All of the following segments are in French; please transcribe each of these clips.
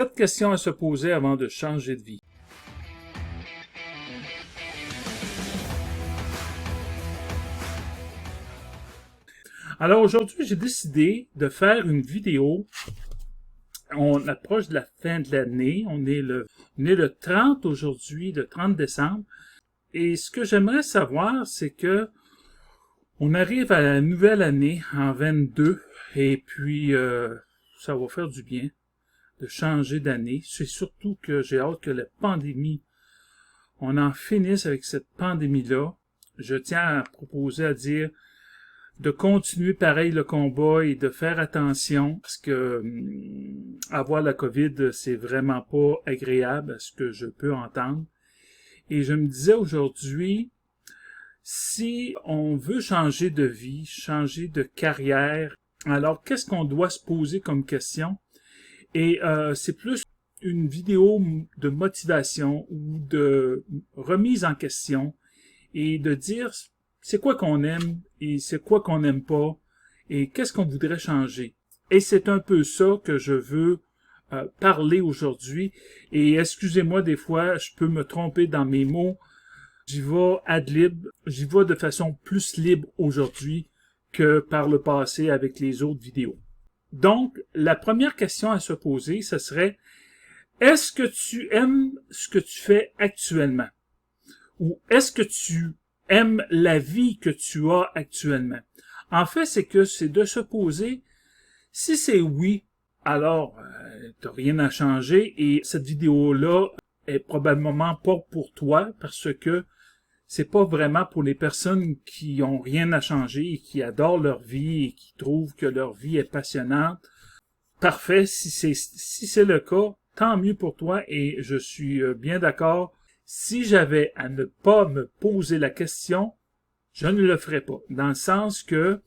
4 questions à se poser avant de changer de vie. Alors aujourd'hui, j'ai décidé de faire une vidéo. On approche de la fin de l'année. On est le 30 aujourd'hui, le 30 décembre. Et ce que j'aimerais savoir, c'est que on arrive à la nouvelle année en 22 et puis ça va faire du bien de changer d'année. C'est surtout que j'ai hâte que la pandémie, on en finisse avec cette pandémie-là. Je tiens à proposer à dire de continuer pareil le combat et de faire attention parce que avoir la COVID, c'est vraiment pas agréable à ce que je peux entendre. Et je me disais aujourd'hui, si on veut changer de vie, changer de carrière, alors qu'est-ce qu'on doit se poser comme question? Et c'est plus une vidéo de motivation ou de remise en question et de dire c'est quoi qu'on aime et c'est quoi qu'on n'aime pas et qu'est-ce qu'on voudrait changer. Et c'est un peu ça que je veux parler aujourd'hui. Et excusez-moi, des fois, je peux me tromper dans mes mots. J'y vais ad lib, j'y vais de façon plus libre aujourd'hui que par le passé avec les autres vidéos. Donc, la première question à se poser, ce serait, est-ce que tu aimes ce que tu fais actuellement? Ou est-ce que tu aimes la vie que tu as actuellement? En fait, c'est de se poser, si c'est oui, alors t'as rien à changer et cette vidéo-là est probablement pas pour toi parce que c'est pas vraiment pour les personnes qui ont rien à changer et qui adorent leur vie et qui trouvent que leur vie est passionnante. Parfait, si c'est le cas, tant mieux pour toi et je suis bien d'accord. Si j'avais à ne pas me poser la question, je ne le ferais pas. Dans le sens que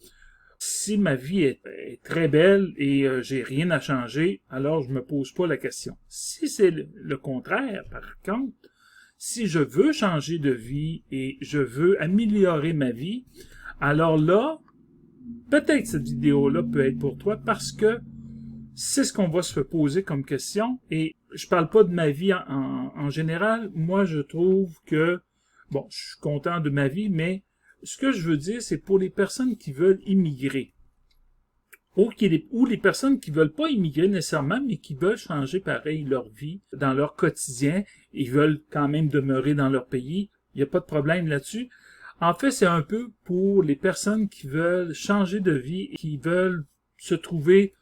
si ma vie est très belle et j'ai rien à changer, alors je me pose pas la question. Si c'est le contraire, par contre, si je veux changer de vie et je veux améliorer ma vie, alors là, peut-être cette vidéo-là peut être pour toi parce que c'est ce qu'on va se poser comme question. Et je parle pas de ma vie en général. Moi, je trouve que, bon, je suis content de ma vie, mais ce que je veux dire, c'est pour les personnes qui veulent immigrer. Ou les personnes qui veulent pas immigrer nécessairement, mais qui veulent changer pareil leur vie, dans leur quotidien, ils veulent quand même demeurer dans leur pays, il n'y a pas de problème là-dessus. En fait, c'est un peu pour les personnes qui veulent changer de vie, qui veulent se trouver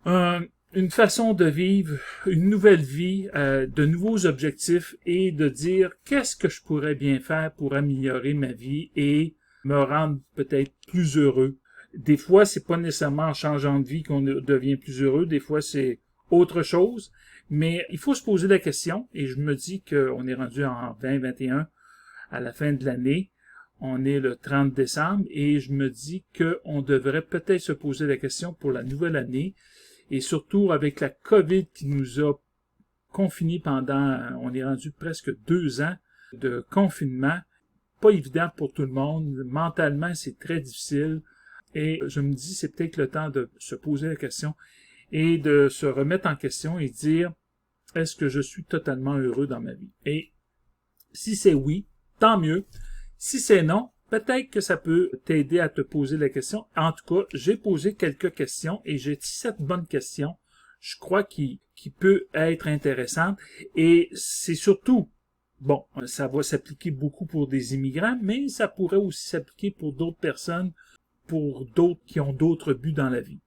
une façon de vivre, une nouvelle vie, de nouveaux objectifs et de dire qu'est-ce que je pourrais bien faire pour améliorer ma vie et me rendre peut-être plus heureux. Des fois, c'est pas nécessairement en changeant de vie qu'on devient plus heureux. Des fois, c'est autre chose. Mais il faut se poser la question. Et je me dis qu'on est rendu en 2021 à la fin de l'année. On est le 30 décembre. Et je me dis qu'on devrait peut-être se poser la question pour la nouvelle année. Et surtout avec la COVID qui nous a confinés on est rendu presque 2 ans de confinement. Pas évident pour tout le monde. Mentalement, c'est très difficile. Et je me dis, c'est peut-être le temps de se poser la question et de se remettre en question et dire, est-ce que je suis totalement heureux dans ma vie? Et si c'est oui, tant mieux. Si c'est non, peut-être que ça peut t'aider à te poser la question. En tout cas, j'ai posé quelques questions et j'ai 7 bonnes questions, je crois, qui peut être intéressantes. Et c'est surtout, bon, ça va s'appliquer beaucoup pour des immigrants, mais ça pourrait aussi s'appliquer pour d'autres personnes, pour d'autres qui ont d'autres buts dans la vie.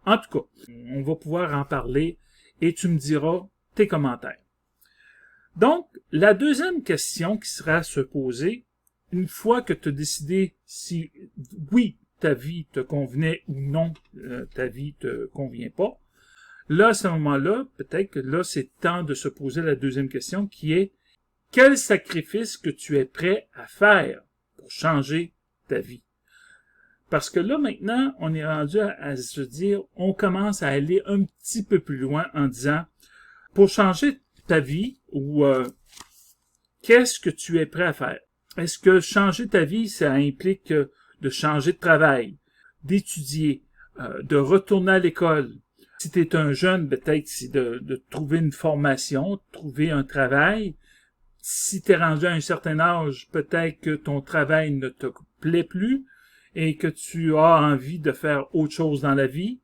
En tout cas, on va pouvoir en parler et tu me diras tes commentaires. Donc, la deuxième question qui sera à se poser, une fois que tu as décidé si oui, ta vie te convenait ou non, ta vie te convient pas, là, à ce moment-là, peut-être que là, c'est temps de se poser la deuxième question qui est quel sacrifice que tu es prêt à faire pour changer ta vie? Parce que là, maintenant, on est rendu à se dire, on commence à aller un petit peu plus loin en disant, pour changer ta vie, ou qu'est-ce que tu es prêt à faire? Est-ce que changer ta vie, ça implique de changer de travail, d'étudier, de retourner à l'école? Si tu es un jeune, peut-être c'est de trouver une formation, de trouver un travail. Si tu es rendu à un certain âge, peut-être que ton travail ne te plaît plus et que tu as envie de faire autre chose dans la vie.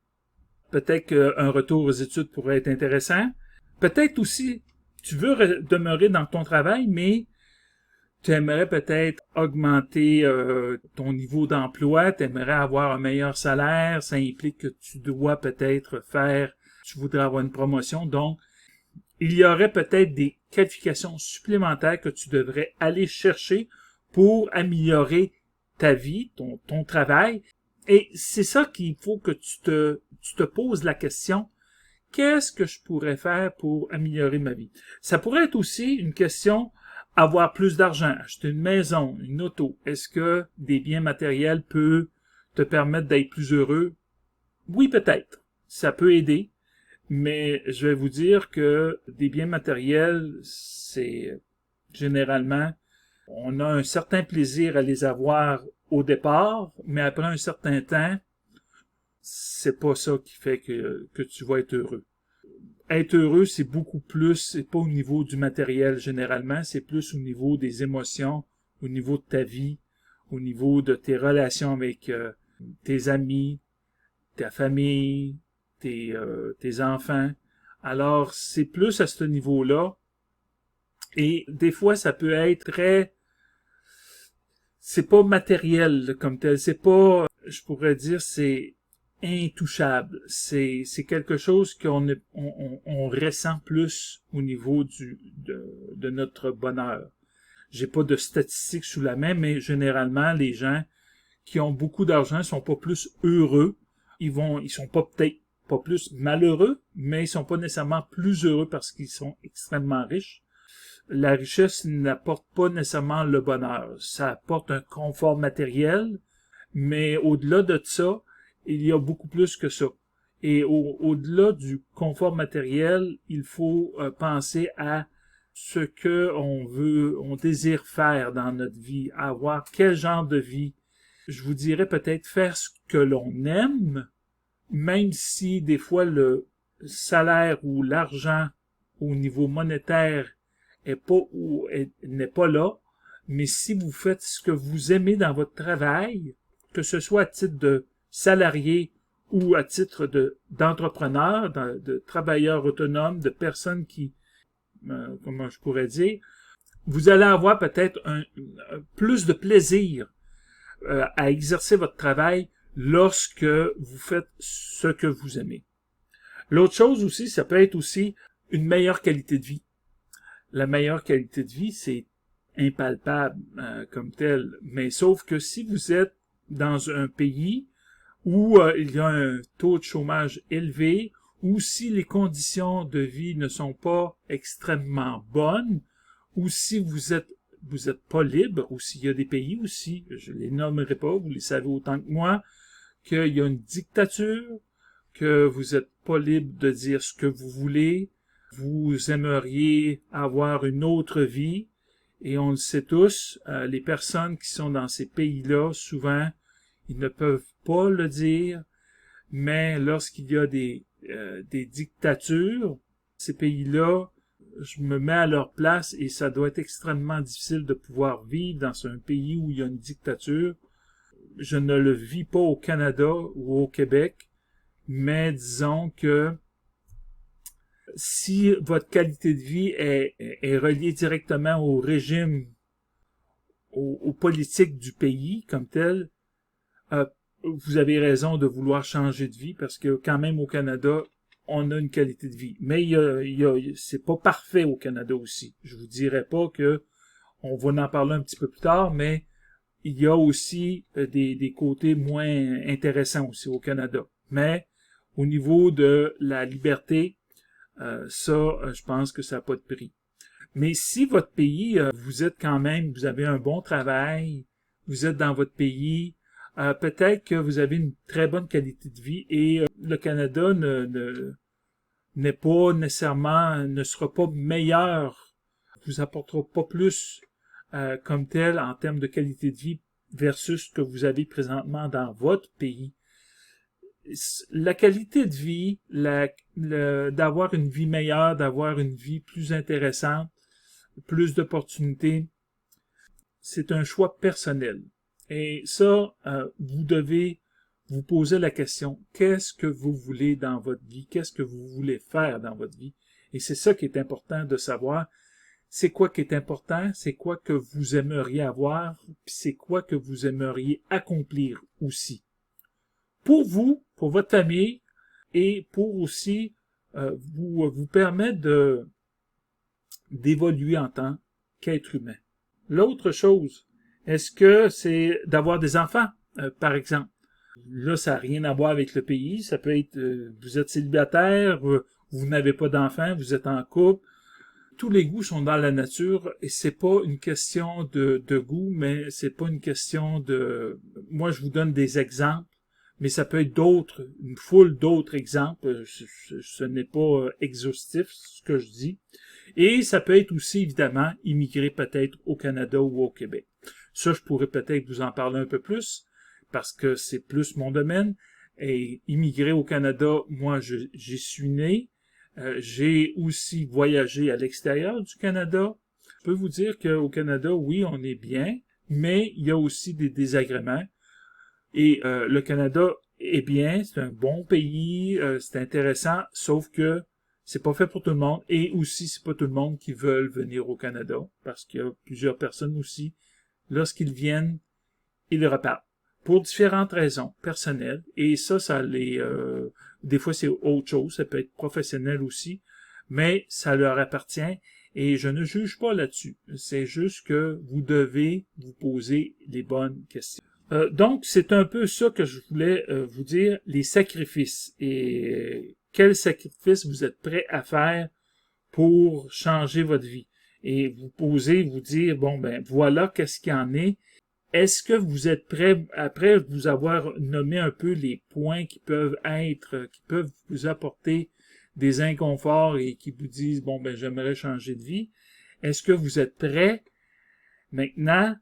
Peut-être qu'un retour aux études pourrait être intéressant. Peut-être aussi, tu veux demeurer dans ton travail, mais tu aimerais peut-être augmenter ton niveau d'emploi, tu aimerais avoir un meilleur salaire, ça implique que tu dois peut-être tu voudrais avoir une promotion, donc il y aurait peut-être des qualifications supplémentaires que tu devrais aller chercher pour améliorer ta vie, ton travail. Et c'est ça qu'il faut que tu te poses la question. Qu'est-ce que je pourrais faire pour améliorer ma vie? Ça pourrait être aussi une question, avoir plus d'argent, acheter une maison, une auto. Est-ce que des biens matériels peuvent te permettre d'être plus heureux? Oui, peut-être. Ça peut aider. Mais je vais vous dire que des biens matériels, c'est généralement, on a un certain plaisir à les avoir au départ, mais après un certain temps, c'est pas ça qui fait que tu vas être heureux. Être heureux, c'est beaucoup plus, c'est pas au niveau du matériel généralement, c'est plus au niveau des émotions, au niveau de ta vie, au niveau de tes relations avec tes amis, ta famille, tes enfants. Alors, c'est plus à ce niveau-là. Et des fois, ça peut être c'est pas matériel comme tel. C'est pas, je pourrais dire, c'est intouchable. C'est quelque chose on ressent plus au niveau de notre bonheur. J'ai pas de statistiques sous la main, mais généralement, les gens qui ont beaucoup d'argent sont pas plus heureux. Ils sont pas peut-être pas plus malheureux, mais ils sont pas nécessairement plus heureux parce qu'ils sont extrêmement riches. La richesse n'apporte pas nécessairement le bonheur. Ça apporte un confort matériel, mais au-delà de ça, il y a beaucoup plus que ça. Et au-delà du confort matériel, il faut penser à ce que on désire faire dans notre vie, avoir quel genre de vie. Je vous dirais peut-être faire ce que l'on aime, même si des fois le salaire ou l'argent au niveau monétaire n'est pas là, mais si vous faites ce que vous aimez dans votre travail, que ce soit à titre de salarié ou à titre d'entrepreneur, de travailleur autonome, de personnes qui, comment je pourrais dire, vous allez avoir peut-être plus de plaisir à exercer votre travail lorsque vous faites ce que vous aimez. L'autre chose aussi, ça peut être aussi une meilleure qualité de vie. La meilleure qualité de vie, c'est impalpable comme tel, mais sauf que si vous êtes dans un pays où il y a un taux de chômage élevé, ou si les conditions de vie ne sont pas extrêmement bonnes, ou si vous êtes pas libre, ou s'il y a des pays aussi, je les nommerai pas, vous les savez autant que moi, qu'il y a une dictature, que vous êtes pas libre de dire ce que vous voulez, vous aimeriez avoir une autre vie, et on le sait tous, les personnes qui sont dans ces pays-là, souvent, ils ne peuvent pas le dire, mais lorsqu'il y a des dictatures, ces pays-là, je me mets à leur place et ça doit être extrêmement difficile de pouvoir vivre dans un pays où il y a une dictature. Je ne le vis pas au Canada ou au Québec, mais disons que si votre qualité de vie est reliée directement au régime, aux politiques du pays comme tel, vous avez raison de vouloir changer de vie parce que quand même au Canada, on a une qualité de vie. Mais c'est pas parfait au Canada aussi. Je vous dirais pas que on va en parler un petit peu plus tard, mais il y a aussi des côtés moins intéressants aussi au Canada. Mais au niveau de la liberté, je pense que ça n'a pas de prix. Mais si votre pays, vous avez un bon travail, vous êtes dans votre pays, peut-être que vous avez une très bonne qualité de vie et le Canada n'est pas nécessairement, ne sera pas meilleur, vous apportera pas plus comme tel en termes de qualité de vie versus ce que vous avez présentement dans votre pays. la qualité de vie, d'avoir une vie meilleure, d'avoir une vie plus intéressante, plus d'opportunités, c'est un choix personnel. Et ça, vous devez vous poser la question, qu'est-ce que vous voulez dans votre vie? Qu'est-ce que vous voulez faire dans votre vie? Et c'est ça qui est important de savoir. C'est quoi qui est important? C'est quoi que vous aimeriez avoir? Puis c'est quoi que vous aimeriez accomplir aussi? Pour vous, pour votre famille, et pour aussi vous permettre d'évoluer en tant qu'être humain. L'autre chose, est-ce que c'est d'avoir des enfants, par exemple? Là, ça n'a rien à voir avec le pays. Ça peut être, vous êtes célibataire, vous n'avez pas d'enfants, vous êtes en couple. Tous les goûts sont dans la nature et c'est pas une question de goût, mais c'est pas une question de... Moi, je vous donne des exemples, mais ça peut être une foule d'autres exemples. Ce n'est pas exhaustif, ce que je dis. Et ça peut être aussi, évidemment, immigrer peut-être au Canada ou au Québec. Ça, je pourrais peut-être vous en parler un peu plus, parce que c'est plus mon domaine. Et immigrer au Canada, moi, j'y suis né. J'ai aussi voyagé à l'extérieur du Canada. Je peux vous dire qu'au Canada, oui, on est bien, mais il y a aussi des désagréments. Et le Canada est bien, c'est un bon pays, c'est intéressant, sauf que c'est pas fait pour tout le monde. Et aussi, c'est pas tout le monde qui veut venir au Canada, parce qu'il y a plusieurs personnes aussi, lorsqu'ils viennent, ils repartent. Pour différentes raisons personnelles. Et ça des fois, c'est autre chose. Ça peut être professionnel aussi. Mais ça leur appartient. Et je ne juge pas là-dessus. C'est juste que vous devez vous poser les bonnes questions. Donc, c'est un peu ça que je voulais vous dire. Les sacrifices. Et quels sacrifices vous êtes prêts à faire pour changer votre vie. Et vous dire, bon, ben, voilà qu'est-ce qu'il y en est. Est-ce que vous êtes prêt, après vous avoir nommé un peu les points qui peuvent vous apporter des inconforts et qui vous disent, bon, ben, j'aimerais changer de vie. Est-ce que vous êtes prêt? Maintenant,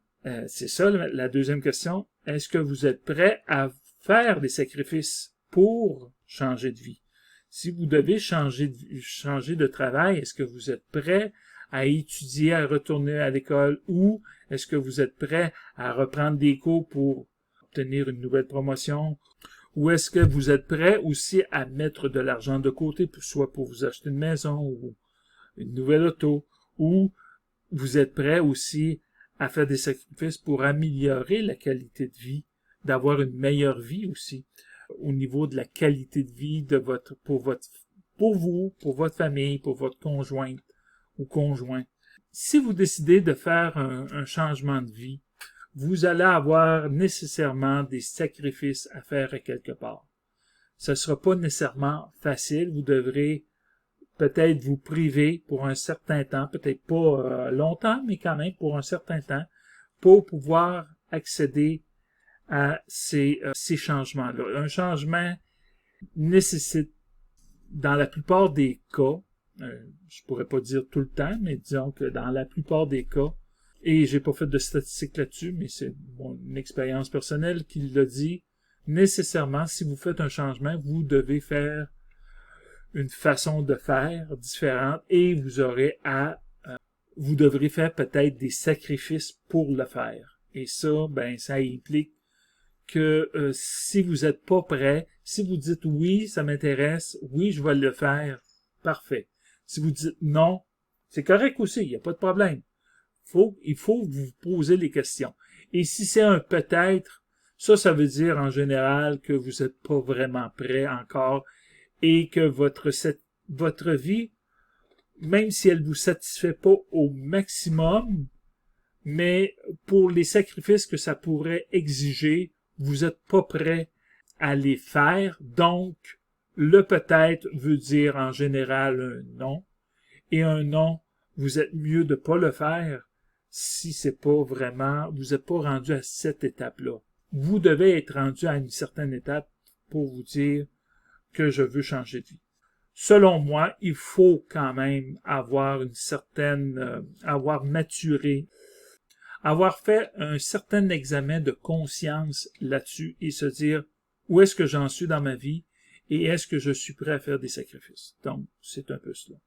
c'est ça la deuxième question. Est-ce que vous êtes prêt à faire des sacrifices pour changer de vie? Si vous devez changer de travail, est-ce que vous êtes prêt à étudier, à retourner à l'école, ou est-ce que vous êtes prêt à reprendre des cours pour obtenir une nouvelle promotion, ou est-ce que vous êtes prêt aussi à mettre de l'argent de côté, soit pour vous acheter une maison ou une nouvelle auto, ou vous êtes prêt aussi à faire des sacrifices pour améliorer la qualité de vie, d'avoir une meilleure vie aussi, au niveau de la qualité de vie pour vous, pour votre famille, pour votre conjointe ou conjoint. Si vous décidez de faire un changement de vie, vous allez avoir nécessairement des sacrifices à faire à quelque part. Ce ne sera pas nécessairement facile. Vous devrez peut-être vous priver pour un certain temps, peut-être pas longtemps, mais quand même pour un certain temps, pour pouvoir accéder à ces changements-là. Un changement nécessite, dans la plupart des cas, je pourrais pas dire tout le temps, mais disons que dans la plupart des cas, et j'ai pas fait de statistiques là-dessus, mais c'est mon expérience personnelle qui le dit, nécessairement, si vous faites un changement, vous devez faire une façon de faire différente et vous devrez faire peut-être des sacrifices pour le faire. Et ça, ben, ça implique que si vous n'êtes pas prêt, si vous dites oui, ça m'intéresse, oui, je vais le faire, parfait. Si vous dites non, c'est correct aussi, il n'y a pas de problème. Il faut vous poser les questions. Et si c'est un peut-être, ça veut dire en général que vous n'êtes pas vraiment prêt encore et que votre vie, même si elle vous satisfait pas au maximum, mais pour les sacrifices que ça pourrait exiger, vous n'êtes pas prêt à les faire. Donc, le peut-être veut dire en général un non. Et un non, vous êtes mieux de pas le faire si c'est pas vraiment, vous n'êtes pas rendu à cette étape-là. Vous devez être rendu à une certaine étape pour vous dire que je veux changer de vie. Selon moi, il faut quand même avoir avoir maturé, avoir fait un certain examen de conscience là-dessus et se dire, où est-ce que j'en suis dans ma vie et est-ce que je suis prêt à faire des sacrifices. Donc, c'est un peu cela.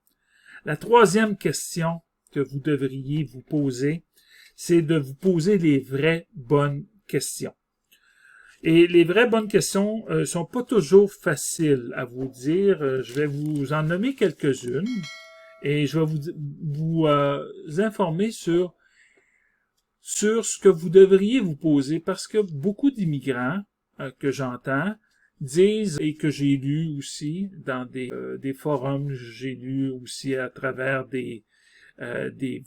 La troisième question que vous devriez vous poser, c'est de vous poser les vraies bonnes questions. Et les vraies bonnes questions sont pas toujours faciles à vous dire. Je vais vous en nommer quelques-unes et je vais vous informer sur ce que vous devriez vous poser parce que beaucoup d'immigrants que j'entends disent et que j'ai lu aussi dans des forums, j'ai lu aussi à travers des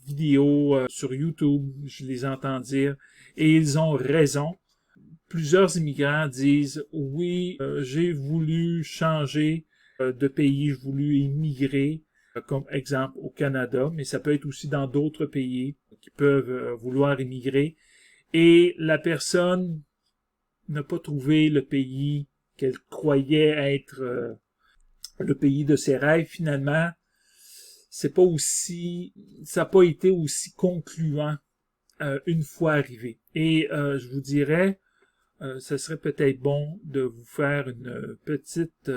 vidéos sur YouTube, je les entends dire, et ils ont raison. Plusieurs immigrants disent, oui, j'ai voulu changer de pays, j'ai voulu immigrer, comme exemple au Canada, mais ça peut être aussi dans d'autres pays qui peuvent vouloir immigrer, et la personne n'a pas trouvé le pays qu'elle croyait être le pays de ses rêves, finalement, c'est pas aussi, ça n'a pas été aussi concluant une fois arrivé. Et je vous dirais, ce serait peut-être bon de vous faire une petite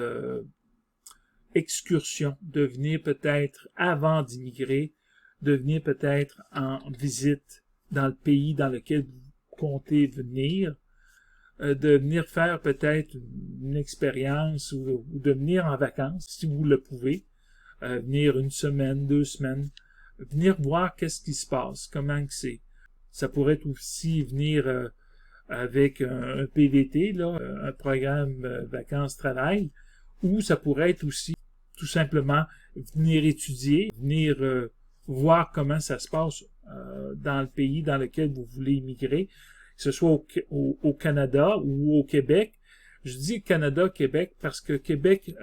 excursion, de venir peut-être avant d'immigrer, de venir peut-être en visite dans le pays dans lequel vous comptez venir, de venir faire peut-être une expérience ou de venir en vacances, si vous le pouvez, venir une semaine, 2 semaines, venir voir qu'est-ce qui se passe, comment que c'est. Ça pourrait aussi venir avec un PVT, là, un programme vacances-travail, ou ça pourrait être aussi tout simplement venir étudier, venir voir comment ça se passe dans le pays dans lequel vous voulez immigrer, que ce soit au Canada ou au Québec. Je dis Canada, Québec, parce que Québec,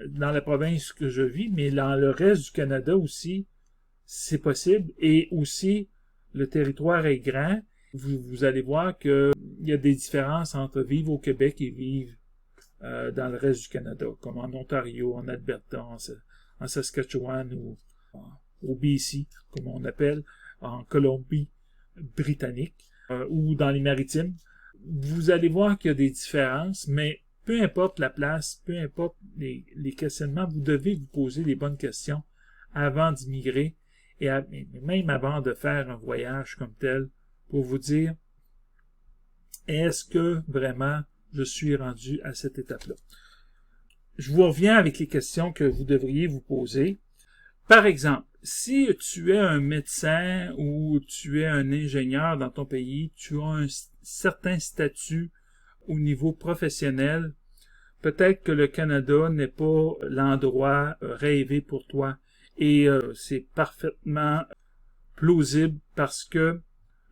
dans la province que je vis, mais dans le reste du Canada aussi, c'est possible. Et aussi, le territoire est grand. Vous allez voir qu'il y a des différences entre vivre au Québec et vivre dans le reste du Canada, comme en Ontario, en Alberta, en Saskatchewan ou au BC, comme on appelle, en Colombie-Britannique, ou dans les Maritimes. Vous allez voir qu'il y a des différences, mais peu importe la place, peu importe les questionnements, vous devez vous poser les bonnes questions avant d'immigrer et même avant de faire un voyage comme tel pour vous dire, est-ce que vraiment je suis rendu à cette étape-là? Je vous reviens avec les questions que vous devriez vous poser. Par exemple, si tu es un médecin ou tu es un ingénieur dans ton pays, tu as un certain statut au niveau professionnel, peut-être que le Canada n'est pas l'endroit rêvé pour toi. Et c'est parfaitement plausible parce que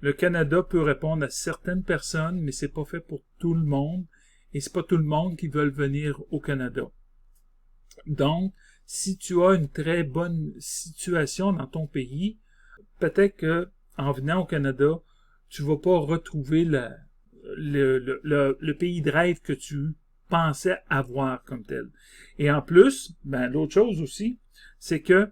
le Canada peut répondre à certaines personnes, mais c'est pas fait pour tout le monde. Et c'est pas tout le monde qui veut venir au Canada. Donc, si tu as une très bonne situation dans ton pays, peut-être que en venant au Canada, tu vas pas retrouver le pays de rêve que tu pensais avoir comme tel. Et en plus, ben, l'autre chose aussi, c'est que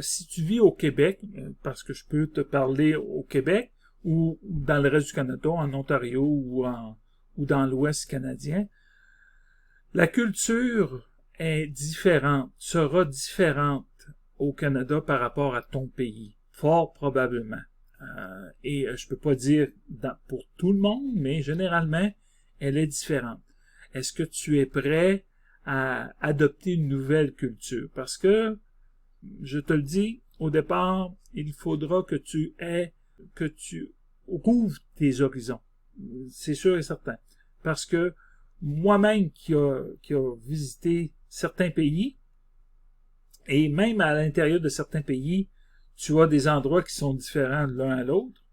si tu vis au Québec, parce que je peux te parler au Québec ou dans le reste du Canada, en Ontario ou dans l'Ouest canadien, la culture est différente, sera différente au Canada par rapport à ton pays, fort probablement. Et je peux pas dire pour tout le monde, mais généralement, elle est différente. Est-ce que tu es prêt à adopter une nouvelle culture? Parce que, je te le dis, au départ, il faudra que tu ouvres tes horizons. C'est sûr et certain. Parce que moi-même qui a visité certains pays, et même à l'intérieur de certains pays, tu as des endroits qui sont différents de l'un à l'autre.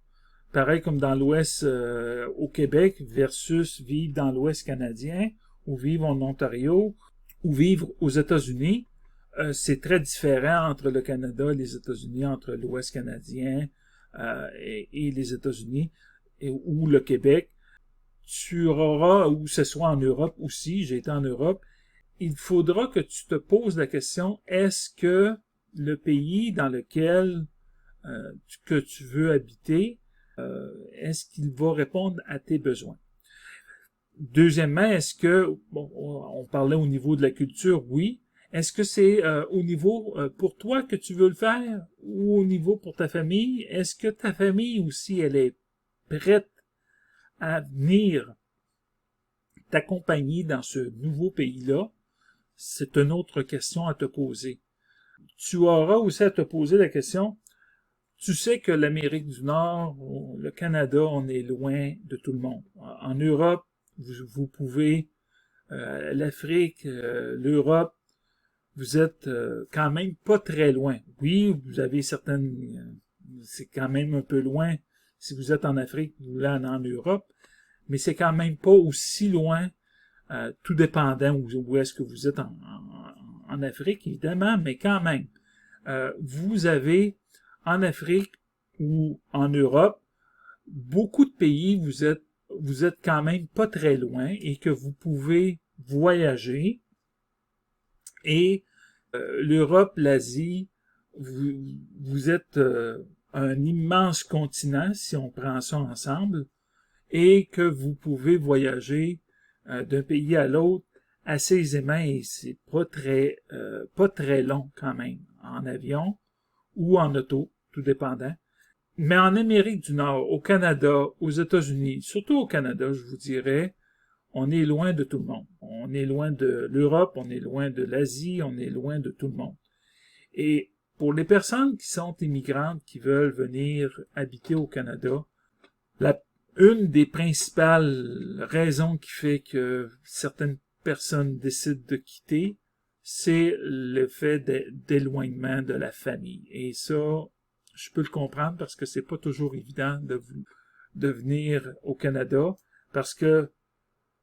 Pareil comme dans l'Ouest au Québec versus vivre dans l'Ouest canadien, ou vivre en Ontario, ou vivre aux États-Unis. C'est très différent entre le Canada et les États-Unis, entre l'Ouest canadien et les États-Unis, ou le Québec. Tu auras, ou ce soit en Europe aussi, j'ai été en Europe, il faudra que tu te poses la question, est-ce que le pays dans lequel que tu veux habiter, est-ce qu'il va répondre à tes besoins? Deuxièmement, est-ce que, bon, on parlait au niveau de la culture, oui. Est-ce que c'est au niveau pour toi que tu veux le faire ou au niveau pour ta famille? Est-ce que ta famille aussi, elle est prête à venir t'accompagner dans ce nouveau pays-là? C'est une autre question à te poser. Tu auras aussi à te poser la question, tu sais que l'Amérique du Nord, le Canada, on est loin de tout le monde. En Europe, vous pouvez, l'Afrique, l'Europe, vous êtes quand même pas très loin. Oui, vous avez certaines, c'est quand même un peu loin si vous êtes en Afrique, vous voulez aller en Europe, mais c'est quand même pas aussi loin, tout dépendant où est-ce que vous êtes en Afrique, évidemment, mais quand même. Vous avez en Afrique ou en Europe, beaucoup de pays, vous êtes quand même pas très loin et que vous pouvez voyager. Et l'Europe, l'Asie, vous êtes un immense continent, si on prend ça ensemble, et que vous pouvez voyager d'un pays à l'autre assez aisément et c'est pas très long quand même, en avion ou en auto, tout dépendant. Mais en Amérique du Nord, au Canada, aux États-Unis, surtout au Canada, je vous dirais, on est loin de tout le monde. On est loin de l'Europe, on est loin de l'Asie, on est loin de tout le monde. Et pour les personnes qui sont immigrantes, qui veulent venir habiter au Canada, une des principales raisons qui fait que certaines personnes décident de quitter, c'est le fait d'éloignement de la famille. Et ça, je peux le comprendre parce que c'est pas toujours évident de venir au Canada parce que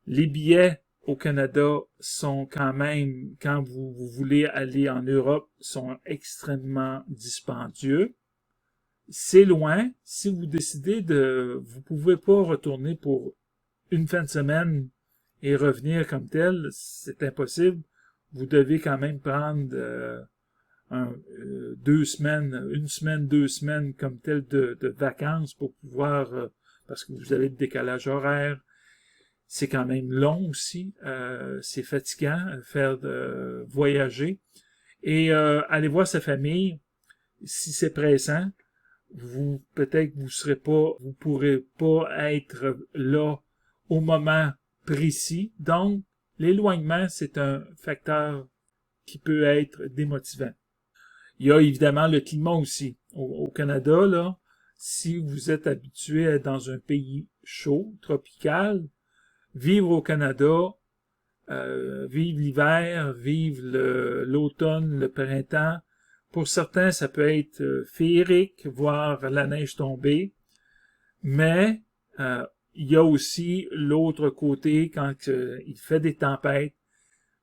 les billets au Canada sont quand même, quand vous voulez aller en Europe, sont extrêmement dispendieux. C'est loin. Si vous décidez vous pouvez pas retourner pour une fin de semaine et revenir comme tel, c'est impossible. Vous devez quand même prendre 2 semaines comme tel de vacances pour pouvoir, parce que vous avez le décalage horaire. C'est quand même long aussi. C'est fatigant voyager. Et aller voir sa famille, si c'est pressant, peut-être vous pourrez pas être là au moment précis. Donc, l'éloignement, c'est un facteur qui peut être démotivant. Il y a évidemment le climat aussi. Au Canada, là, si vous êtes habitué à être dans un pays chaud, tropical, vivre au Canada, vivre l'hiver, vivre l'automne, le printemps, pour certains, ça peut être féerique, voir la neige tomber, mais il y a aussi l'autre côté quand il fait des tempêtes,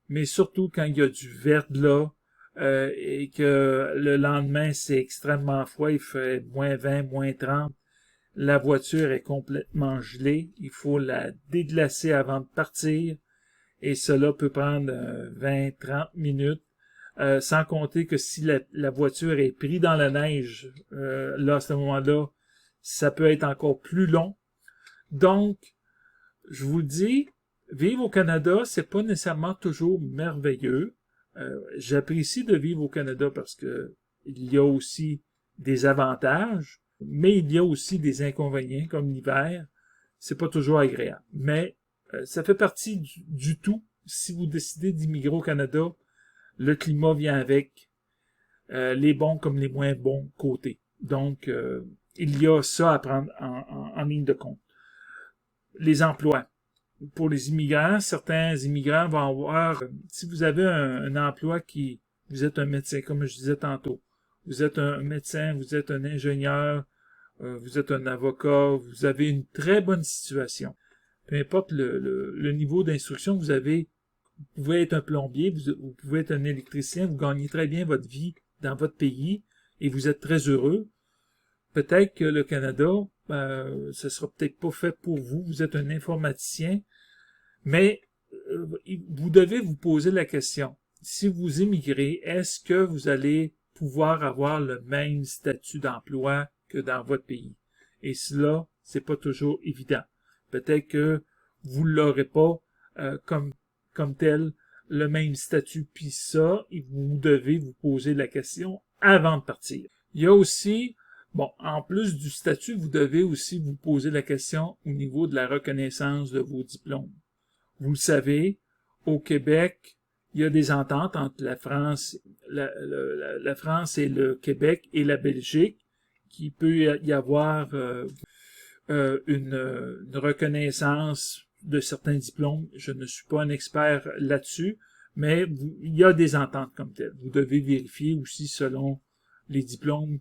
mais surtout quand il y a du verglas et que le lendemain, c'est extrêmement froid, il fait -20, -30, la voiture est complètement gelée, il faut la déglacer avant de partir, et cela peut prendre 20-30 minutes. Sans compter que si la voiture est prise dans la neige, là, à ce moment-là, ça peut être encore plus long. Donc, je vous le dis, vivre au Canada, c'est pas nécessairement toujours merveilleux. J'apprécie de vivre au Canada parce que il y a aussi des avantages, mais il y a aussi des inconvénients, comme l'hiver. C'est pas toujours agréable. Mais ça fait partie du tout. Si vous décidez d'immigrer au Canada, le climat vient avec les bons comme les moins bons côtés. Donc, il y a ça à prendre en ligne de compte. Les emplois. Pour les immigrants, certains immigrants vont avoir, si vous avez un emploi vous êtes un médecin, comme je disais tantôt, vous êtes un médecin, vous êtes un ingénieur, vous êtes un avocat, vous avez une très bonne situation. Peu importe le niveau d'instruction que vous avez, vous pouvez être un plombier, vous pouvez être un électricien, vous gagnez très bien votre vie dans votre pays et vous êtes très heureux. Peut-être que le Canada, ce sera peut-être pas fait pour vous. Vous êtes un informaticien, mais vous devez vous poser la question. Si vous immigrez, est-ce que vous allez pouvoir avoir le même statut d'emploi que dans votre pays? Et cela, c'est pas toujours évident. Peut-être que vous l'aurez pas comme tel le même statut. Puis ça, vous devez vous poser la question avant de partir. Il y a aussi, bon, en plus du statut, vous devez aussi vous poser la question au niveau de la reconnaissance de vos diplômes. Vous le savez, au Québec, il y a des ententes entre la France et le Québec et la Belgique, qui peut y avoir une reconnaissance de certains diplômes. Je ne suis pas un expert là-dessus, mais il y a des ententes comme telles. Vous devez vérifier aussi selon les diplômes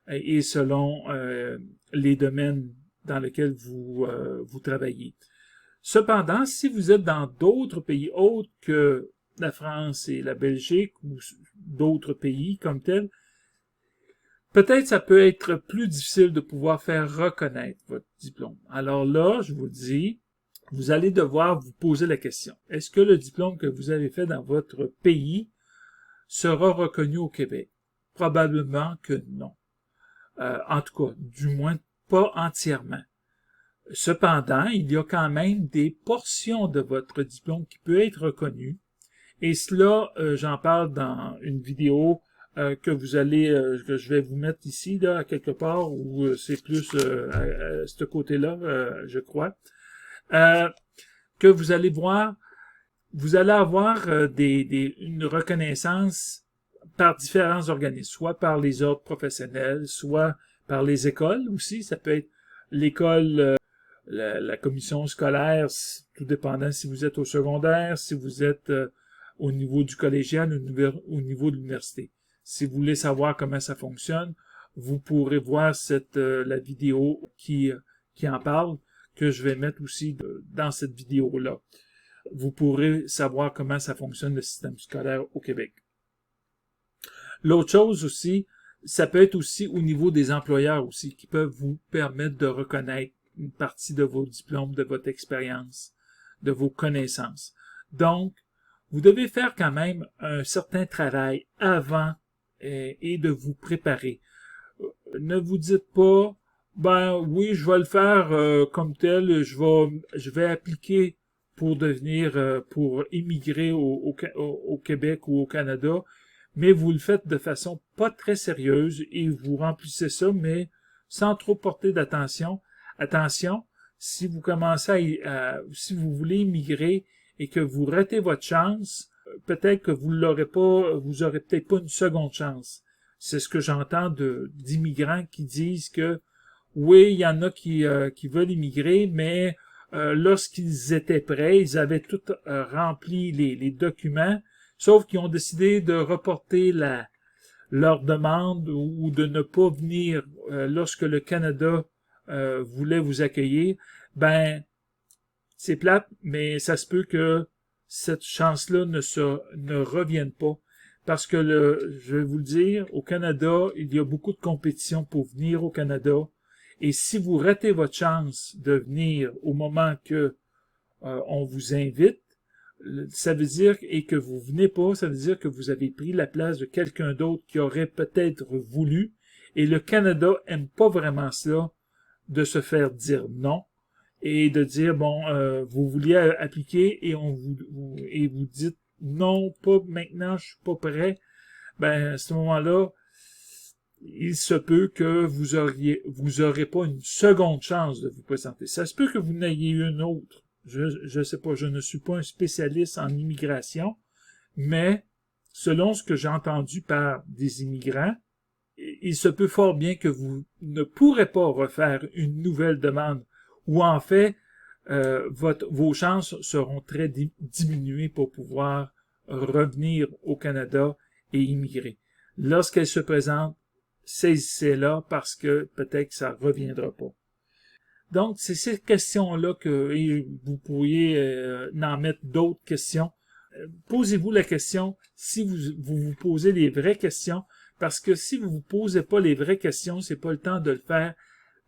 et selon les domaines dans lesquels vous travaillez. Cependant, si vous êtes dans d'autres pays autres que la France et la Belgique ou d'autres pays comme tels, peut-être ça peut être plus difficile de pouvoir faire reconnaître votre diplôme. Alors là, je vous dis, vous allez devoir vous poser la question. Est-ce que le diplôme que vous avez fait dans votre pays sera reconnu au Québec? Probablement que non. En tout cas, du moins pas entièrement. Cependant, il y a quand même des portions de votre diplôme qui peut être reconnues. Et cela, j'en parle dans une vidéo que je vais vous mettre ici, là, à quelque part, où c'est plus à ce côté-là, je crois. Que vous allez voir, vous allez avoir une reconnaissance par différents organismes, soit par les ordres professionnels, soit par les écoles aussi. Ça peut être l'école, la commission scolaire, tout dépendant si vous êtes au secondaire, si vous êtes au niveau du collégial, au niveau de l'université. Si vous voulez savoir comment ça fonctionne, vous pourrez voir la vidéo qui en parle, que je vais mettre aussi dans cette vidéo-là. Vous pourrez savoir comment ça fonctionne le système scolaire au Québec. L'autre chose aussi, ça peut être aussi au niveau des employeurs aussi, qui peuvent vous permettre de reconnaître une partie de vos diplômes, de votre expérience, de vos connaissances. Donc, vous devez faire quand même un certain travail avant et de vous préparer. Ne vous dites pas, ben oui, je vais le faire comme tel, je vais appliquer pour pour immigrer au Québec ou au Canada, mais vous le faites de façon pas très sérieuse et vous remplissez ça, mais sans trop porter d'attention. Attention, si vous commencez si vous voulez immigrer et que vous ratez votre chance, peut-être que vous aurez peut-être pas une seconde chance. C'est ce que j'entends d'immigrants qui disent que oui, il y en a qui veulent immigrer, mais lorsqu'ils étaient prêts, ils avaient tout rempli les documents, sauf qu'ils ont décidé de reporter leur demande ou de ne pas venir lorsque le Canada voulait vous accueillir. Ben, c'est plate, mais ça se peut que cette chance-là ne revienne pas. Parce que je vais vous le dire, au Canada, il y a beaucoup de compétition pour venir au Canada. Et si vous ratez votre chance de venir au moment que on vous invite, ça veut dire, et que vous venez pas, ça veut dire que vous avez pris la place de quelqu'un d'autre qui aurait peut-être voulu. Et le Canada aime pas vraiment ça, de se faire dire non et de dire bon, vous vouliez appliquer et vous dites non, pas maintenant, je suis pas prêt. Ben à ce moment-là, il se peut que vous aurez pas une seconde chance de vous présenter. Ça se peut que vous n'ayez une autre. Je sais pas, je ne suis pas un spécialiste en immigration, mais selon ce que j'ai entendu par des immigrants, il se peut fort bien que vous ne pourrez pas refaire une nouvelle demande, ou en fait, vos chances seront très diminuées pour pouvoir revenir au Canada et immigrer. Lorsqu'elle se présente, saisissez-la parce que peut-être que ça reviendra pas. Donc, c'est ces questions-là que vous pourriez en mettre d'autres questions. Posez-vous la question si vous posez les vraies questions, parce que si vous vous posez pas les vraies questions, c'est pas le temps de le faire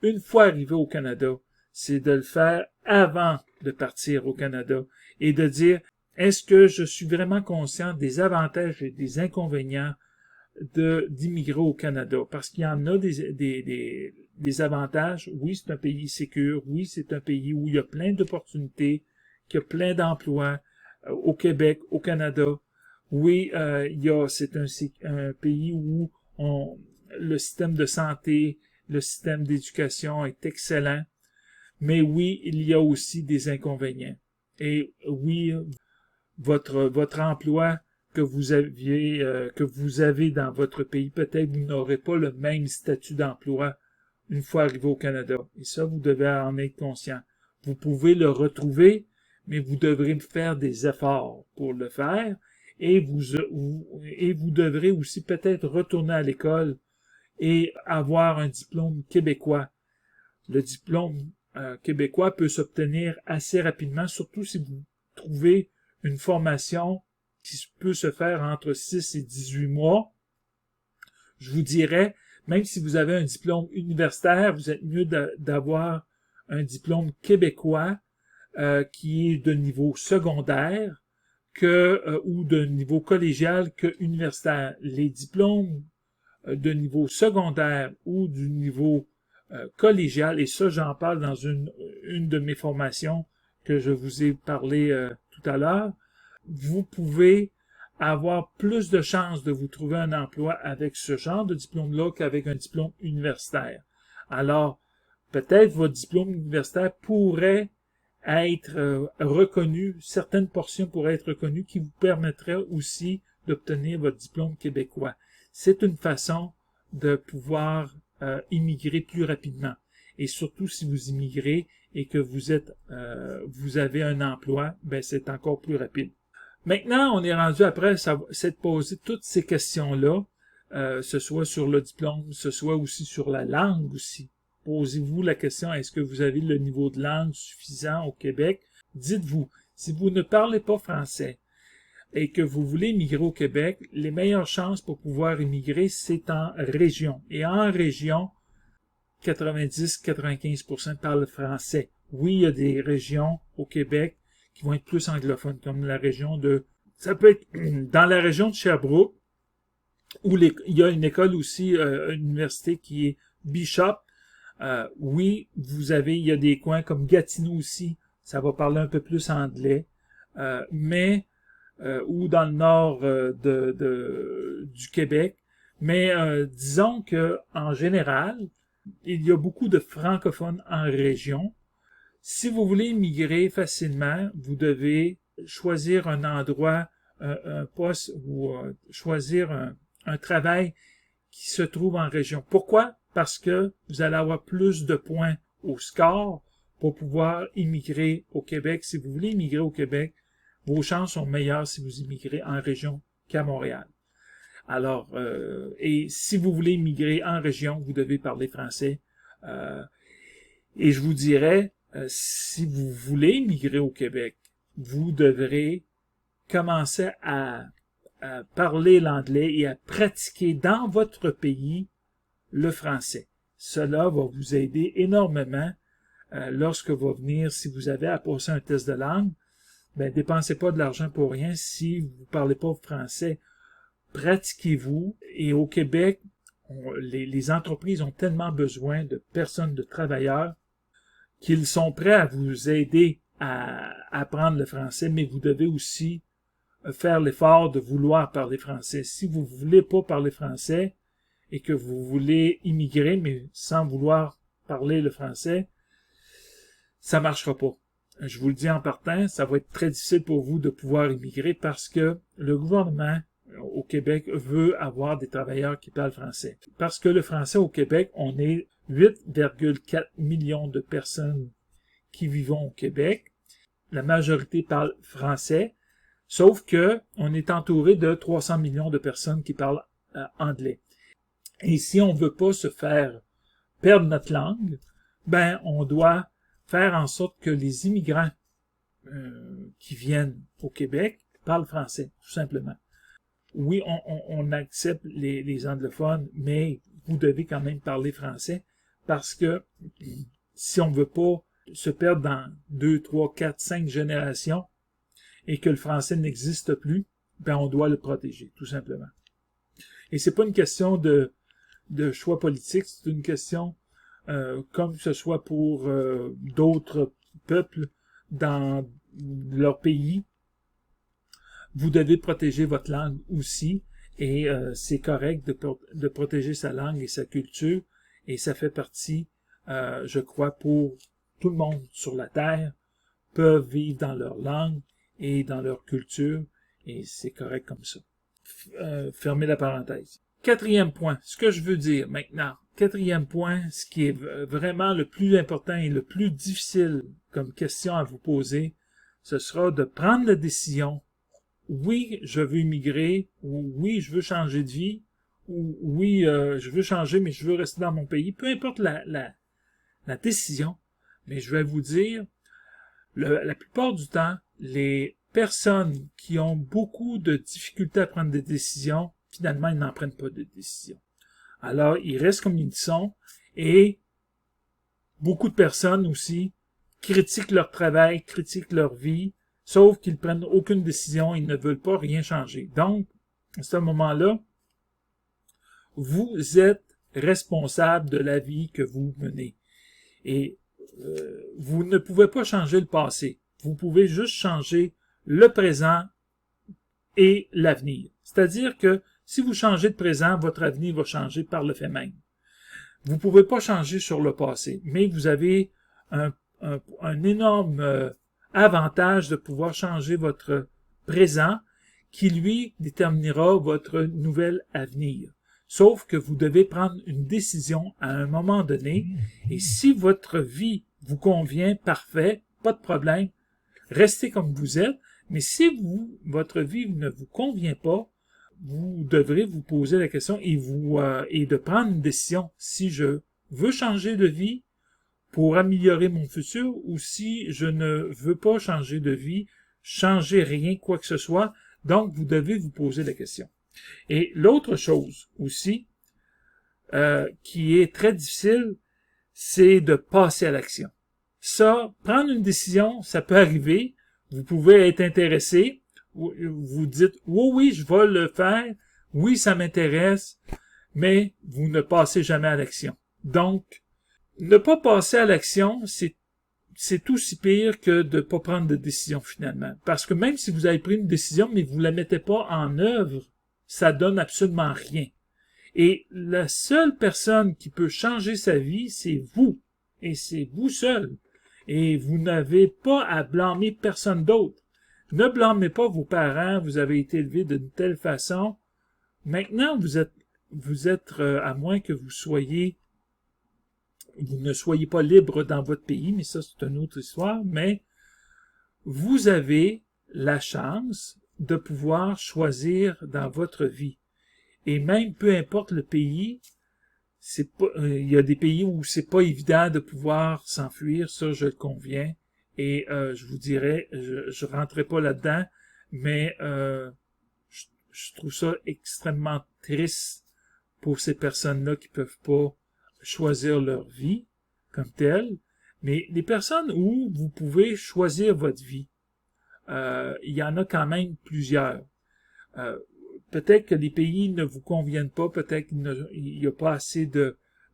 une fois arrivé au Canada. C'est de le faire avant de partir au Canada et de dire, est-ce que je suis vraiment conscient des avantages et des inconvénients d'immigrer au Canada? Parce qu'il y en a des avantages. Oui, c'est un pays sécure. Oui, c'est un pays où il y a plein d'opportunités qu'il y a plein d'emplois au Québec, au Canada. Oui, c'est un pays où le système de santé, le système d'éducation est excellent. Mais oui, il y a aussi des inconvénients. Et oui, votre emploi que vous avez dans votre pays, peut-être vous n'aurez pas le même statut d'emploi une fois arrivé au Canada. Et ça, vous devez en être conscient. Vous pouvez le retrouver, mais vous devrez faire des efforts pour le faire. Et vous devrez aussi peut-être retourner à l'école et avoir un diplôme québécois. Le diplôme québécois peut s'obtenir assez rapidement, surtout si vous trouvez une formation qui peut se faire entre 6 et 18 mois. Je vous dirais, même si vous avez un diplôme universitaire, vous êtes mieux d'avoir un diplôme québécois qui est de niveau secondaire ou de niveau collégial que universitaire. Les diplômes de niveau secondaire ou du niveau collégial, et ça j'en parle dans une de mes formations que je vous ai parlé tout à l'heure, vous pouvez avoir plus de chances de vous trouver un emploi avec ce genre de diplôme-là qu'avec un diplôme universitaire. Alors, peut-être votre diplôme universitaire pourrait être reconnu, certaines portions pourraient être reconnues qui vous permettraient aussi d'obtenir votre diplôme québécois. C'est une façon de pouvoir immigrer plus rapidement. Et surtout si vous immigrez et que vous avez un emploi, ben c'est encore plus rapide. Maintenant, on est rendu après s'être posé toutes ces questions-là, ce soit sur le diplôme, ce soit aussi sur la langue aussi. Posez-vous la question, est-ce que vous avez le niveau de langue suffisant au Québec? Dites-vous, si vous ne parlez pas français et que vous voulez immigrer au Québec, les meilleures chances pour pouvoir immigrer, c'est en région. Et en région, 90-95% parlent français. Oui, il y a des régions au Québec qui vont être plus anglophones, comme la région ça peut être dans la région de Sherbrooke, où il y a une école aussi, une université qui est Bishop. Oui, il y a des coins comme Gatineau aussi, ça va parler un peu plus anglais, ou dans le nord du Québec. Mais disons que en général, il y a beaucoup de francophones en région. Si vous voulez immigrer facilement, vous devez choisir un endroit, un poste ou choisir un travail qui se trouve en région. Pourquoi? Parce que vous allez avoir plus de points au score pour pouvoir immigrer au Québec. Si vous voulez immigrer au Québec, vos chances sont meilleures si vous immigrez en région qu'à Montréal. Alors, et si vous voulez immigrer en région, vous devez parler français. Et je vous dirais, si vous voulez immigrer au Québec, vous devrez commencer à parler l'anglais et à pratiquer dans votre pays le français. Cela va vous aider énormément lorsque va venir, si vous avez à passer un test de langue, ben dépensez pas de l'argent pour rien si vous parlez pas français. Pratiquez-vous. Et au Québec, les entreprises ont tellement besoin de personnes, de travailleurs, qu'ils sont prêts à vous aider à apprendre le français, mais vous devez aussi faire l'effort de vouloir parler français. Si vous ne voulez pas parler français et que vous voulez immigrer, mais sans vouloir parler le français, ça marchera pas. Je vous le dis en partant, ça va être très difficile pour vous de pouvoir immigrer parce que le gouvernement au Québec veut avoir des travailleurs qui parlent français. Parce que le français au Québec, on est 8,4 millions de personnes qui vivent au Québec. La majorité parle français, sauf que on est entouré de 300 millions de personnes qui parlent anglais. Et si on veut pas se faire perdre notre langue, ben on doit faire en sorte que les immigrants qui viennent au Québec parlent français, tout simplement. Oui, on accepte les anglophones, mais vous devez quand même parler français parce que si on veut pas se perdre dans 2, 3, 4, 5 générations et que le français n'existe plus, ben on doit le protéger, tout simplement. Et c'est pas une question de choix politique, c'est une question comme ce soit pour d'autres peuples dans leur pays, vous devez protéger votre langue aussi, et c'est correct de protéger sa langue et sa culture, et ça fait partie, je crois, pour tout le monde sur la Terre, peuvent vivre dans leur langue et dans leur culture, et c'est correct comme ça. Fermez la parenthèse. Quatrième point, ce que je veux dire maintenant. Quatrième point, ce qui est vraiment le plus important et le plus difficile comme question à vous poser, ce sera de prendre la décision. Oui, je veux immigrer, ou oui, je veux changer de vie, ou oui, je veux changer, mais je veux rester dans mon pays. Peu importe la décision, mais je vais vous dire, la plupart du temps, les personnes qui ont beaucoup de difficultés à prendre des décisions, finalement, ils n'en prennent pas de décision. Alors, ils restent comme ils sont, et beaucoup de personnes aussi critiquent leur travail, critiquent leur vie, sauf qu'ils prennent aucune décision, ils ne veulent pas rien changer. Donc, à ce moment-là, vous êtes responsable de la vie que vous menez. Et vous ne pouvez pas changer le passé. Vous pouvez juste changer le présent et l'avenir. C'est-à-dire que si vous changez de présent, votre avenir va changer par le fait même. Vous ne pouvez pas changer sur le passé, mais vous avez un énorme avantage de pouvoir changer votre présent qui, lui, déterminera votre nouvel avenir. Sauf que vous devez prendre une décision à un moment donné, et si votre vie vous convient, parfait, pas de problème, restez comme vous êtes, mais si votre vie ne vous convient pas, vous devrez vous poser la question et de prendre une décision si je veux changer de vie pour améliorer mon futur ou si je ne veux pas changer de vie, changer rien, quoi que ce soit. Donc, vous devez vous poser la question. Et l'autre chose aussi, qui est très difficile, c'est de passer à l'action. Ça, prendre une décision, ça peut arriver. Vous pouvez être intéressé. Vous dites, oui, je vais le faire. Oui, ça m'intéresse. Mais vous ne passez jamais à l'action. Donc, ne pas passer à l'action, c'est aussi pire que de ne pas prendre de décision finalement. Parce que même si vous avez pris une décision, mais vous ne la mettez pas en œuvre, ça donne absolument rien. Et la seule personne qui peut changer sa vie, c'est vous. Et c'est vous seul. Et vous n'avez pas à blâmer personne d'autre. Ne blâmez pas vos parents, vous avez été élevés d'une telle façon. Maintenant, vous êtes à moins que vous ne soyez pas libre dans votre pays, mais ça c'est une autre histoire, mais vous avez la chance de pouvoir choisir dans votre vie. Et même peu importe le pays, il y a des pays où c'est pas évident de pouvoir s'enfuir, ça je le conviens. Et je vous dirais, je rentrerai pas là-dedans, mais je trouve ça extrêmement triste pour ces personnes-là qui peuvent pas choisir leur vie comme telle. Mais les personnes où vous pouvez choisir votre vie, il y en a quand même plusieurs. Peut-être que les pays ne vous conviennent pas, peut-être qu'il n'y a pas assez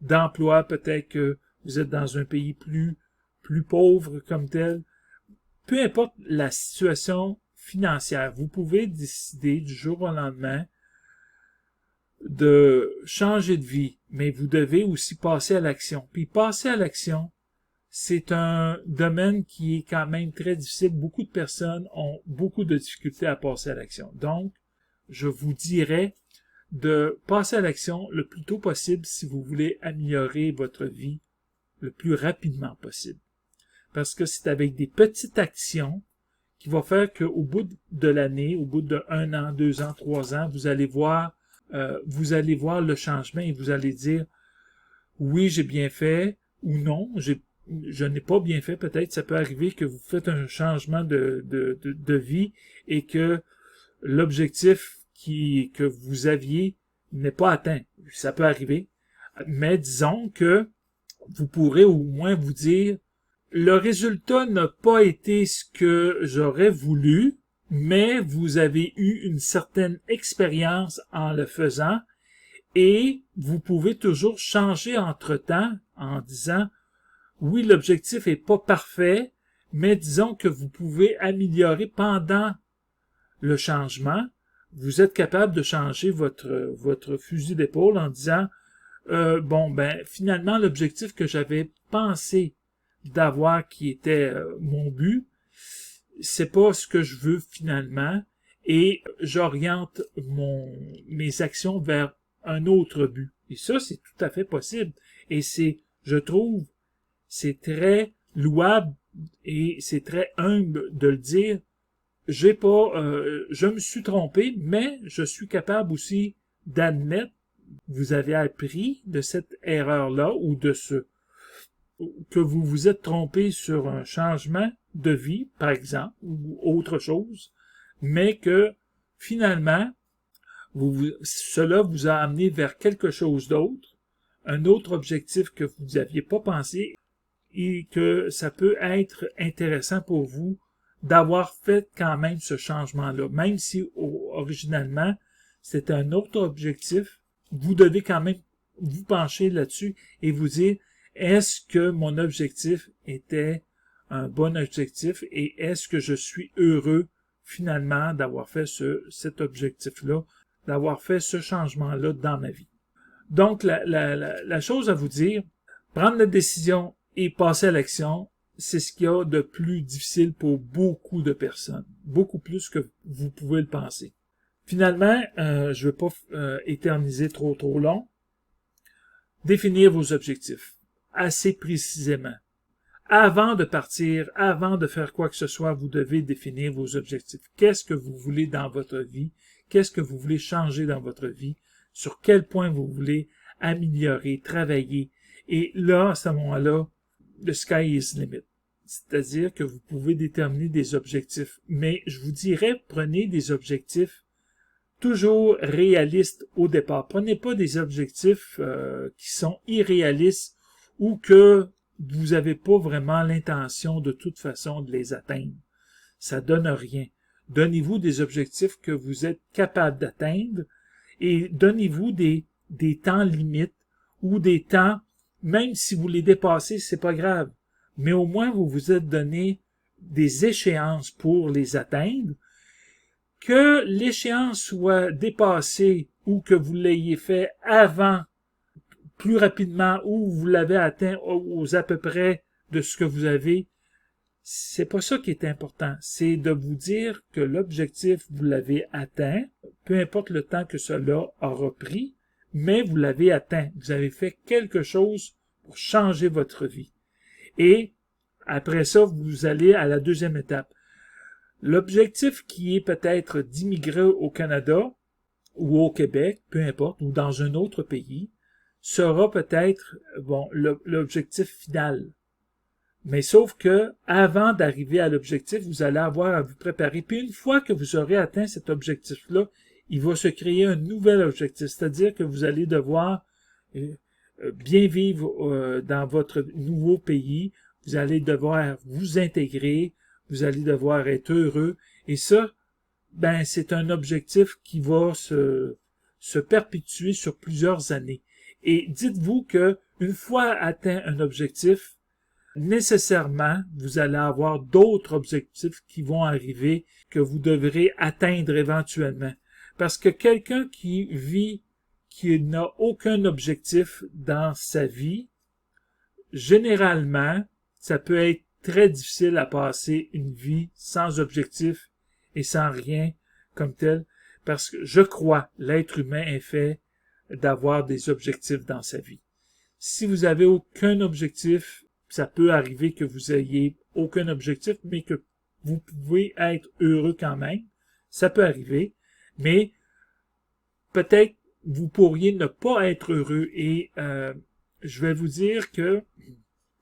d'emplois, peut-être que vous êtes dans un pays plus pauvre comme tel. Peu importe la situation financière, vous pouvez décider du jour au lendemain de changer de vie, mais vous devez aussi passer à l'action. Puis passer à l'action, c'est un domaine qui est quand même très difficile. Beaucoup de personnes ont beaucoup de difficultés à passer à l'action. Donc, je vous dirais de passer à l'action le plus tôt possible si vous voulez améliorer votre vie le plus rapidement possible. Parce que c'est avec des petites actions qui vont faire qu'au bout de l'année, au bout de 1 an, 2 ans, 3 ans, vous allez voir le changement et vous allez dire oui, j'ai bien fait ou non, je n'ai pas bien fait. Peut-être ça peut arriver que vous faites un changement de vie et que l'objectif que vous aviez n'est pas atteint. Ça peut arriver. Mais disons que vous pourrez au moins vous dire le résultat n'a pas été ce que j'aurais voulu, mais vous avez eu une certaine expérience en le faisant et vous pouvez toujours changer entre-temps en disant oui, l'objectif est pas parfait, mais disons que vous pouvez améliorer pendant le changement. Vous êtes capable de changer votre fusil d'épaule en disant bon, ben, finalement, l'objectif que j'avais pensé d'avoir qui était mon but, c'est pas ce que je veux finalement, et j'oriente mes actions vers un autre but. Et ça, c'est tout à fait possible. Et je trouve, c'est très louable et c'est très humble de le dire. Je me suis trompé, mais je suis capable aussi d'admettre vous avez appris de cette erreur-là ou que vous vous êtes trompé sur un changement de vie, par exemple, ou autre chose, mais que finalement, cela vous a amené vers quelque chose d'autre, un autre objectif que vous n'aviez pas pensé et que ça peut être intéressant pour vous d'avoir fait quand même ce changement-là, même si originalement c'était un autre objectif. Vous devez quand même vous pencher là-dessus et vous dire, est-ce que mon objectif était un bon objectif et est-ce que je suis heureux finalement d'avoir fait cet objectif-là, d'avoir fait ce changement-là dans ma vie. Donc, la chose à vous dire, prendre la décision et passer à l'action, c'est ce qu'il y a de plus difficile pour beaucoup de personnes, beaucoup plus que vous pouvez le penser. Finalement, je ne veux pas éterniser trop long. Définir vos objectifs assez précisément. Avant de partir, avant de faire quoi que ce soit, vous devez définir vos objectifs. Qu'est-ce que vous voulez dans votre vie? Qu'est-ce que vous voulez changer dans votre vie? Sur quel point vous voulez améliorer, travailler? Et là, à ce moment-là, the sky is the limit. C'est-à-dire que vous pouvez déterminer des objectifs. Mais je vous dirais, prenez des objectifs toujours réalistes au départ. Prenez pas des objectifs qui sont irréalistes ou que vous n'avez pas vraiment l'intention de toute façon de les atteindre. Ça donne rien. Donnez-vous des objectifs que vous êtes capable d'atteindre et donnez-vous des temps limites ou des temps, même si vous les dépassez, c'est pas grave. Mais au moins vous vous êtes donné des échéances pour les atteindre. Que l'échéance soit dépassée ou que vous l'ayez fait avant, plus rapidement, ou vous l'avez atteint aux à peu près de ce que vous avez, c'est pas ça qui est important. C'est de vous dire que l'objectif, vous l'avez atteint, peu importe le temps que cela aura pris, mais vous l'avez atteint. Vous avez fait quelque chose pour changer votre vie. Et après ça, vous allez à la deuxième étape. L'objectif qui est peut-être d'immigrer au Canada ou au Québec, peu importe, ou dans un autre pays, sera peut-être l'objectif final. Mais sauf que avant d'arriver à l'objectif, vous allez avoir à vous préparer. Puis une fois que vous aurez atteint cet objectif-là, il va se créer un nouvel objectif, c'est-à-dire que vous allez devoir bien vivre dans votre nouveau pays, vous allez devoir vous intégrer, vous allez devoir être heureux. Et ça, ben, c'est un objectif qui va se perpétuer sur plusieurs années. Et dites-vous que une fois atteint un objectif, nécessairement, vous allez avoir d'autres objectifs qui vont arriver que vous devrez atteindre éventuellement. Parce que quelqu'un qui n'a aucun objectif dans sa vie, généralement, ça peut être très difficile à passer une vie sans objectif et sans rien comme tel, parce que je crois l'être humain est fait d'avoir des objectifs dans sa vie. Si vous avez aucun objectif, ça peut arriver que vous ayez aucun objectif, mais que vous pouvez être heureux quand même. Ça peut arriver, mais peut-être vous pourriez ne pas être heureux et je vais vous dire que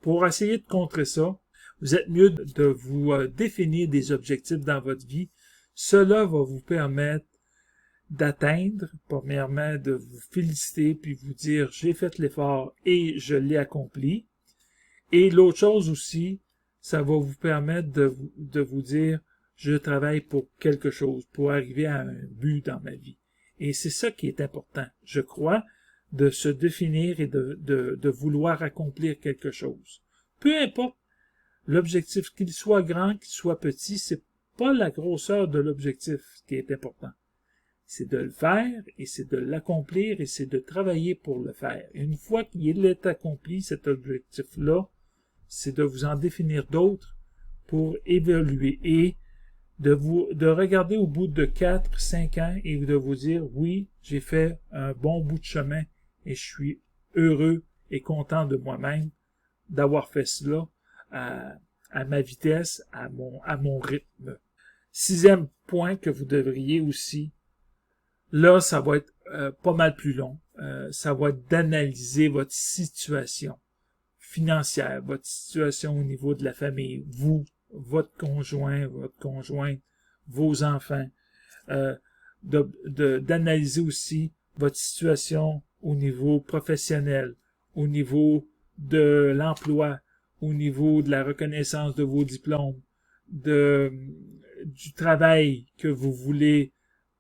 pour essayer de contrer ça, vous êtes mieux de vous définir des objectifs dans votre vie. Cela va vous permettre d'atteindre, premièrement, de vous féliciter, puis vous dire, j'ai fait l'effort et je l'ai accompli. Et l'autre chose aussi, ça va vous permettre de vous dire, je travaille pour quelque chose, pour arriver à un but dans ma vie. Et c'est ça qui est important, je crois, de se définir et de vouloir accomplir quelque chose. Peu importe L'objectif, qu'il soit grand, qu'il soit petit, c'est pas la grosseur de l'objectif qui est important. C'est de le faire et c'est de l'accomplir et c'est de travailler pour le faire. Une fois qu'il est accompli, cet objectif-là, c'est de vous en définir d'autres pour évaluer et de regarder au bout de 4, 5 ans et de vous dire, oui, j'ai fait un bon bout de chemin et je suis heureux et content de moi-même d'avoir fait cela à ma vitesse, à mon rythme. 6e point que vous devriez aussi, là, ça va être pas mal plus long, ça va être d'analyser votre situation financière, votre situation au niveau de la famille, vous, votre conjoint, votre conjointe, vos enfants, d'analyser aussi votre situation au niveau professionnel, au niveau de l'emploi, au niveau de la reconnaissance de vos diplômes, du travail que vous voulez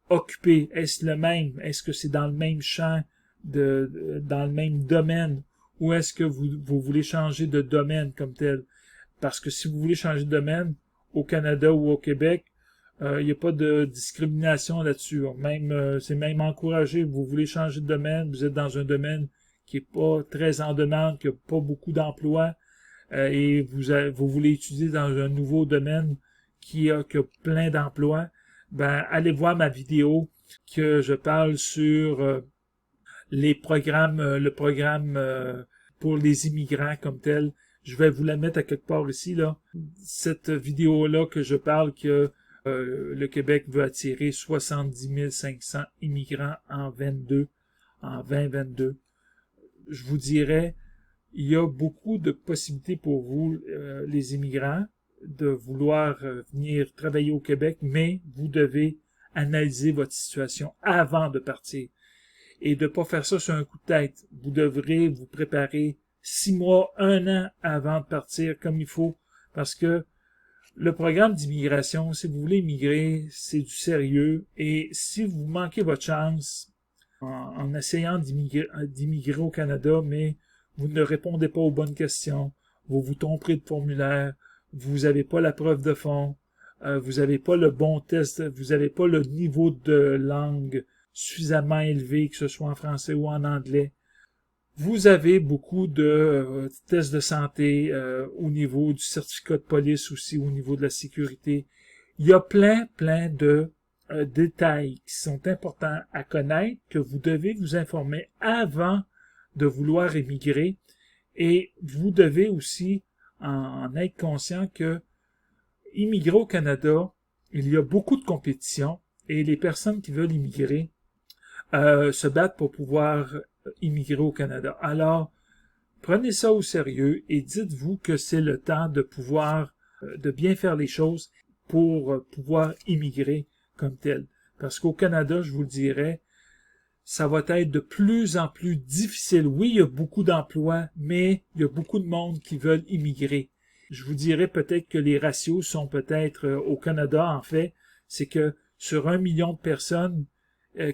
occuper. Est-ce le même? Est-ce que c'est dans le même champ, dans le même domaine? Ou est-ce que vous voulez changer de domaine comme tel? Parce que si vous voulez changer de domaine, au Canada ou au Québec, il n'y a pas de discrimination là-dessus. Même, c'est même encouragé. Vous voulez changer de domaine, vous êtes dans un domaine qui est pas très en demande, qui n'a pas beaucoup d'emplois, et vous voulez étudier dans un nouveau domaine qui a plein d'emplois, ben allez voir ma vidéo que je parle sur le programme pour les immigrants comme tel. Je vais vous la mettre à quelque part ici, là. Cette vidéo-là que je parle que le Québec veut attirer 70 500 immigrants en 2022. Je vous dirais, il y a beaucoup de possibilités pour vous, les immigrants, de vouloir venir travailler au Québec, mais vous devez analyser votre situation avant de partir. Et de ne pas faire ça sur un coup de tête. Vous devrez vous préparer 6 mois, 1 an avant de partir comme il faut, parce que le programme d'immigration, si vous voulez immigrer, c'est du sérieux, et si vous manquez votre chance en essayant d'immigrer au Canada, mais vous ne répondez pas aux bonnes questions, vous vous tromperez de formulaire, vous n'avez pas la preuve de fond, vous n'avez pas le bon test, vous n'avez pas le niveau de langue suffisamment élevé, que ce soit en français ou en anglais. Vous avez beaucoup de tests de santé au niveau du certificat de police aussi, au niveau de la sécurité. Il y a plein de détails qui sont importants à connaître, que vous devez vous informer avant de vouloir émigrer. Et vous devez aussi en être conscient que immigrer au Canada, il y a beaucoup de compétition et les personnes qui veulent immigrer se battent pour pouvoir immigrer au Canada. Alors, prenez ça au sérieux et dites-vous que c'est le temps de pouvoir, de bien faire les choses pour pouvoir immigrer comme tel. Parce qu'au Canada, je vous le dirais, ça va être de plus en plus difficile. Oui, il y a beaucoup d'emplois, mais il y a beaucoup de monde qui veulent immigrer. Je vous dirais peut-être que les ratios sont peut-être au Canada, en fait, c'est que sur 1 million de personnes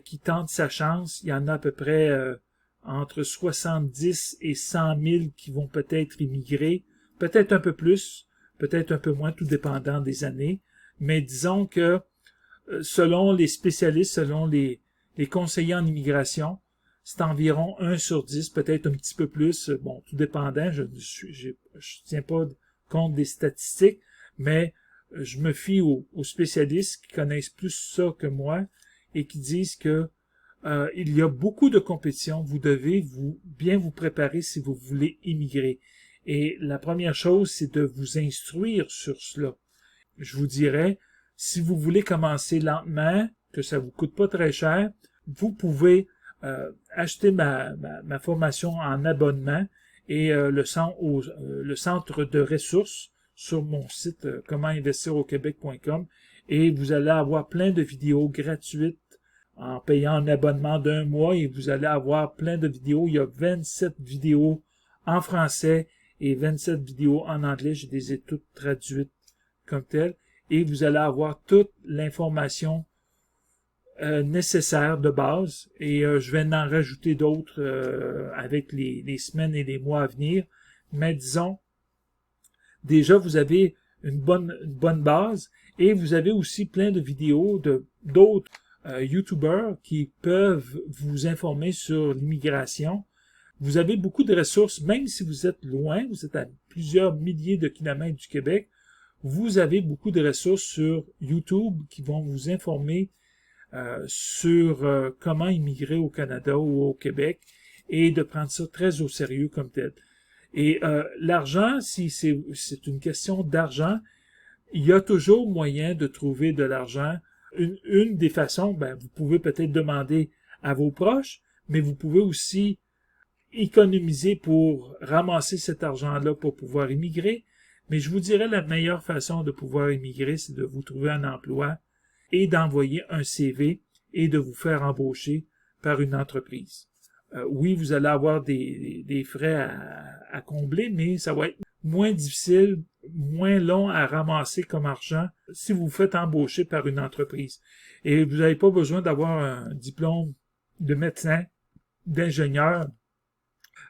qui tentent sa chance, il y en a à peu près entre 70 et 100 000 qui vont peut-être immigrer, peut-être un peu plus, peut-être un peu moins, tout dépendant des années. Mais disons que selon les spécialistes, selon les conseillers en immigration, c'est environ 1 sur 10, peut-être un petit peu plus, bon, tout dépendant, je tiens pas compte des statistiques, mais je me fie aux spécialistes qui connaissent plus ça que moi et qui disent que il y a beaucoup de compétition, vous devez bien vous préparer si vous voulez immigrer. Et la première chose, c'est de vous instruire sur cela. Je vous dirais, si vous voulez commencer lentement, que ça vous coûte pas très cher, vous pouvez acheter ma formation en abonnement et le centre de ressources sur mon site commentinvestirauquebec.com et vous allez avoir plein de vidéos gratuites en payant un abonnement d'1 mois et vous allez avoir plein de vidéos. Il y a 27 vidéos en français et 27 vidéos en anglais. Je les ai toutes traduites comme telles. Et vous allez avoir toute l'information nécessaire de base. Et je vais en rajouter d'autres avec les semaines et les mois à venir. Mais disons, déjà vous avez une bonne base, et vous avez aussi plein de vidéos d'autres YouTubers qui peuvent vous informer sur l'immigration. Vous avez beaucoup de ressources, même si vous êtes loin, vous êtes à plusieurs milliers de kilomètres du Québec, vous avez beaucoup de ressources sur YouTube qui vont vous informer sur comment immigrer au Canada ou au Québec et de prendre ça très au sérieux comme tel. Et l'argent, si c'est une question d'argent, il y a toujours moyen de trouver de l'argent. Une des façons, vous pouvez peut-être demander à vos proches, mais vous pouvez aussi économiser pour ramasser cet argent-là pour pouvoir immigrer. Mais je vous dirais la meilleure façon de pouvoir immigrer, c'est de vous trouver un emploi et d'envoyer un CV et de vous faire embaucher par une entreprise. Oui, vous allez avoir des frais à combler, mais ça va être moins difficile, moins long à ramasser comme argent si vous vous faites embaucher par une entreprise. Et vous n'avez pas besoin d'avoir un diplôme de médecin, d'ingénieur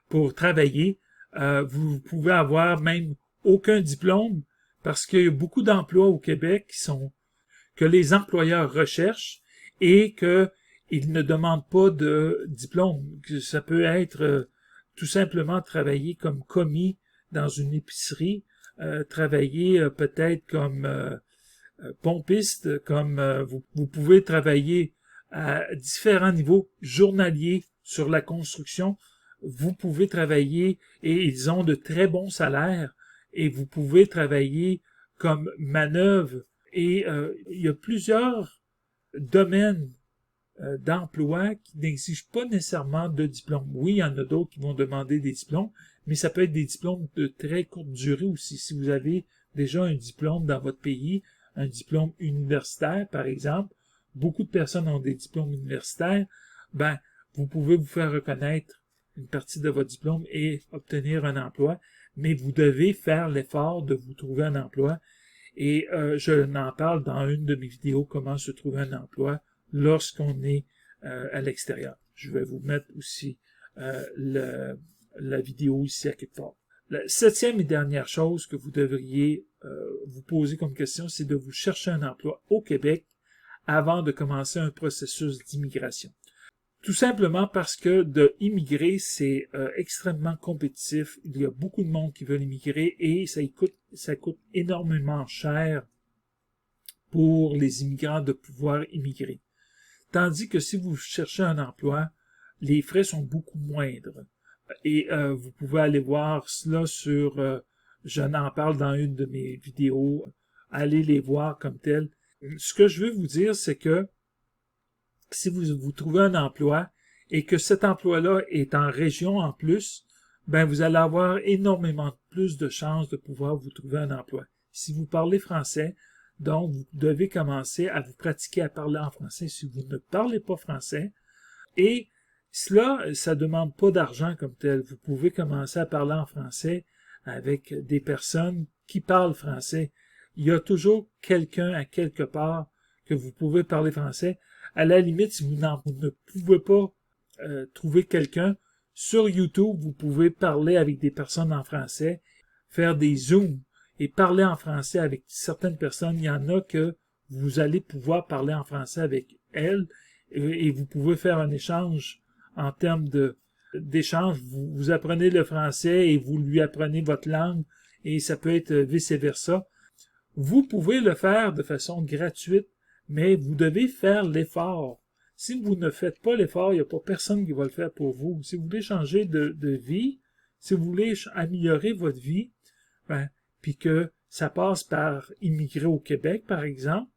pour travailler. Vous pouvez avoir même aucun diplôme parce qu'il y a beaucoup d'emplois au Québec que les employeurs recherchent et qu'ils ne demandent pas de diplôme. Ça peut être tout simplement travailler comme commis dans une épicerie, travailler peut-être comme pompiste, comme vous pouvez travailler à différents niveaux journaliers sur la construction. Vous pouvez travailler et ils ont de très bons salaires et vous pouvez travailler comme manœuvre. Et il y a plusieurs domaines d'emploi qui n'exigent pas nécessairement de diplôme. Oui, il y en a d'autres qui vont demander des diplômes, mais ça peut être des diplômes de très courte durée aussi. Si vous avez déjà un diplôme dans votre pays, un diplôme universitaire, par exemple, beaucoup de personnes ont des diplômes universitaires, vous pouvez vous faire reconnaître une partie de votre diplôme et obtenir un emploi, mais vous devez faire l'effort de vous trouver un emploi. Et je n'en parle dans une de mes vidéos, comment se trouver un emploi lorsqu'on est à l'extérieur. Je vais vous mettre aussi la vidéo ici à quelque part. La septième et dernière chose que vous devriez vous poser comme question, c'est de vous chercher un emploi au Québec avant de commencer un processus d'immigration. Tout simplement parce que de immigrer, c'est extrêmement compétitif. Il y a beaucoup de monde qui veut immigrer et ça coûte énormément cher pour les immigrants de pouvoir immigrer. Tandis que si vous cherchez un emploi, les frais sont beaucoup moindres. Et vous pouvez aller voir cela sur, je n'en parle dans une de mes vidéos, allez les voir comme tel. Ce que je veux vous dire, c'est que si vous trouvez un emploi et que cet emploi-là est en région en plus, vous allez avoir énormément plus de chances de pouvoir vous trouver un emploi. Si vous parlez français, donc vous devez commencer à vous pratiquer à parler en français si vous ne parlez pas français. Et cela, ça demande pas d'argent comme tel. Vous pouvez commencer à parler en français avec des personnes qui parlent français. Il y a toujours quelqu'un à quelque part que vous pouvez parler français. À la limite, si vous ne pouvez pas trouver quelqu'un, sur YouTube, vous pouvez parler avec des personnes en français, faire des zooms et parler en français avec certaines personnes. Il y en a que vous allez pouvoir parler en français avec elles et vous pouvez faire un échange en termes d'échange. Vous apprenez le français et vous lui apprenez votre langue et ça peut être vice-versa. Vous pouvez le faire de façon gratuite, mais vous devez faire l'effort. Si vous ne faites pas l'effort, il n'y a pas personne qui va le faire pour vous. Si vous voulez changer de vie, si vous voulez améliorer votre vie, puis que ça passe par immigrer au Québec, par exemple,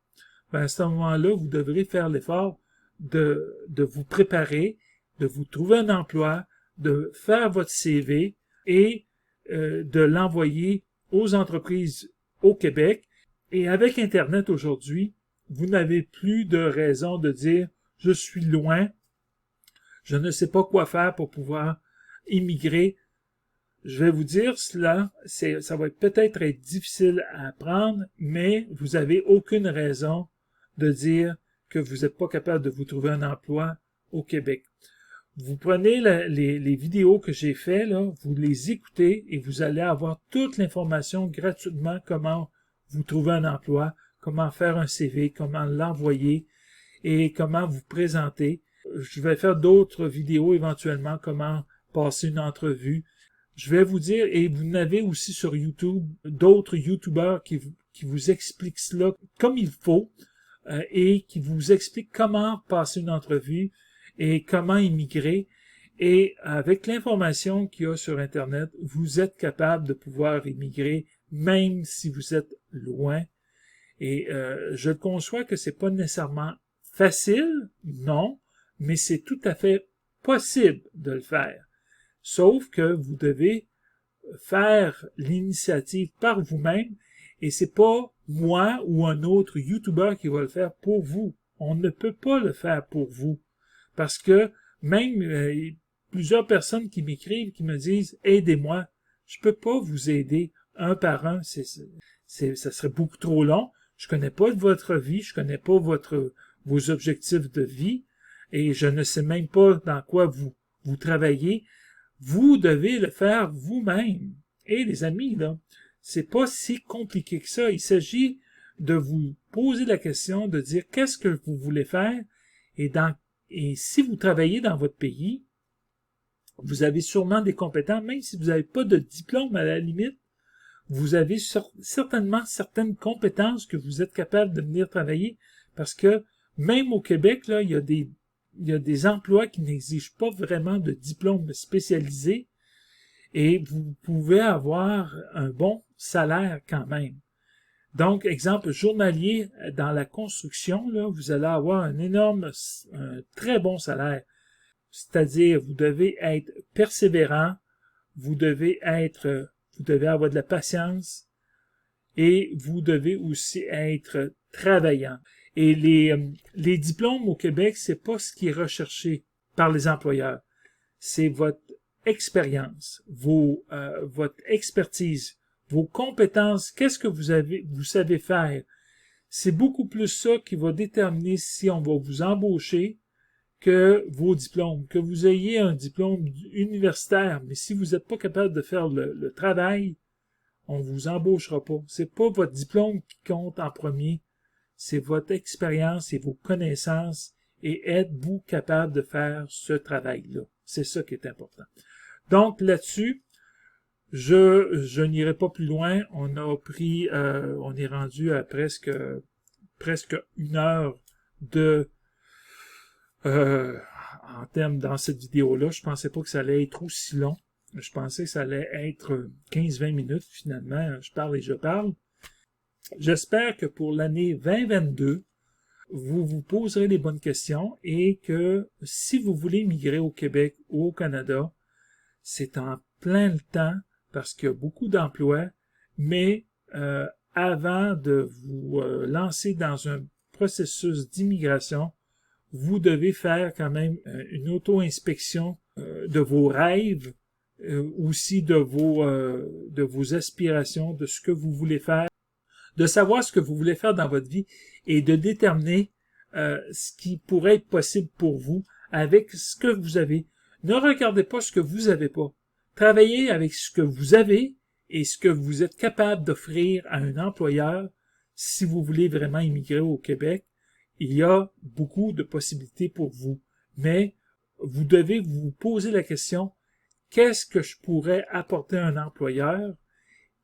à ce moment-là, vous devrez faire l'effort de vous préparer, de vous trouver un emploi, de faire votre CV et de l'envoyer aux entreprises au Québec. Et avec Internet aujourd'hui, vous n'avez plus de raison de dire « je suis loin, je ne sais pas quoi faire pour pouvoir immigrer ». Je vais vous dire cela, ça va peut-être être difficile à apprendre, mais vous n'avez aucune raison de dire que vous n'êtes pas capable de vous trouver un emploi au Québec. Vous prenez les vidéos que j'ai faites, là, vous les écoutez et vous allez avoir toute l'information gratuitement, comment vous trouver un emploi, comment faire un CV, comment l'envoyer et comment vous présenter. Je vais faire d'autres vidéos éventuellement, comment passer une entrevue. Je vais vous dire, et vous n'avez aussi sur YouTube d'autres YouTubeurs qui vous expliquent cela comme il faut et qui vous expliquent comment passer une entrevue et comment immigrer. Et avec l'information qu'il y a sur Internet, vous êtes capable de pouvoir immigrer même si vous êtes loin. Et je conçois que c'est pas nécessairement facile, non, mais c'est tout à fait possible de le faire. Sauf que vous devez faire l'initiative par vous-même et c'est pas moi ou un autre YouTuber qui va le faire pour vous. On ne peut pas le faire pour vous. Parce que même plusieurs personnes qui m'écrivent, qui me disent « Aidez-moi », je peux pas vous aider un par un, ça serait beaucoup trop long. Je connais pas votre vie, je connais pas vos objectifs de vie et je ne sais même pas dans quoi vous travaillez. Vous devez le faire vous-même. Et les amis, là, c'est pas si compliqué que ça. Il s'agit de vous poser la question, de dire qu'est-ce que vous voulez faire et si vous travaillez dans votre pays, vous avez sûrement des compétences, même si vous n'avez pas de diplôme à la limite, vous avez certainement certaines compétences que vous êtes capable de venir travailler parce que même au Québec, là, il y a des emplois qui n'exigent pas vraiment de diplôme spécialisé et vous pouvez avoir un bon salaire quand même. Donc, exemple journalier dans la construction, là, vous allez avoir un très bon salaire. C'est-à-dire, vous devez être persévérant, vous devez avoir de la patience et vous devez aussi être travaillant. Et les diplômes au Québec, c'est pas ce qui est recherché par les employeurs. C'est votre expérience, votre expertise, vos compétences, qu'est-ce que vous savez faire. C'est beaucoup plus ça qui va déterminer si on va vous embaucher que vos diplômes. Que vous ayez un diplôme universitaire, mais si vous n'êtes pas capable de faire le travail, on vous embauchera pas. C'est pas votre diplôme qui compte en premier, c'est votre expérience et vos connaissanses et êtes-vous capable de faire ce travail-là. C'est ça qui est important. Donc là-dessus, je n'irai pas plus loin. On est rendu à presque 1 heure en termes dans cette vidéo-là. Je pensais pas que ça allait être aussi long. Je pensais que ça allait être 15-20 minutes. Finalement, je parle et je parle. J'espère que pour l'année 2022, vous vous poserez les bonnes questions et que si vous voulez migrer au Québec ou au Canada, c'est en plein le temps parce qu'il y a beaucoup d'emplois, mais avant de vous lancer dans un processus d'immigration, vous devez faire quand même une auto-inspection de vos rêves, aussi de vos aspirations, de ce que vous voulez faire, de savoir ce que vous voulez faire dans votre vie et de déterminer ce qui pourrait être possible pour vous avec ce que vous avez. Ne regardez pas ce que vous avez pas. Travaillez avec ce que vous avez et ce que vous êtes capable d'offrir à un employeur si vous voulez vraiment immigrer au Québec. Il y a beaucoup de possibilités pour vous, mais vous devez vous poser la question, qu'est-ce que je pourrais apporter à un employeur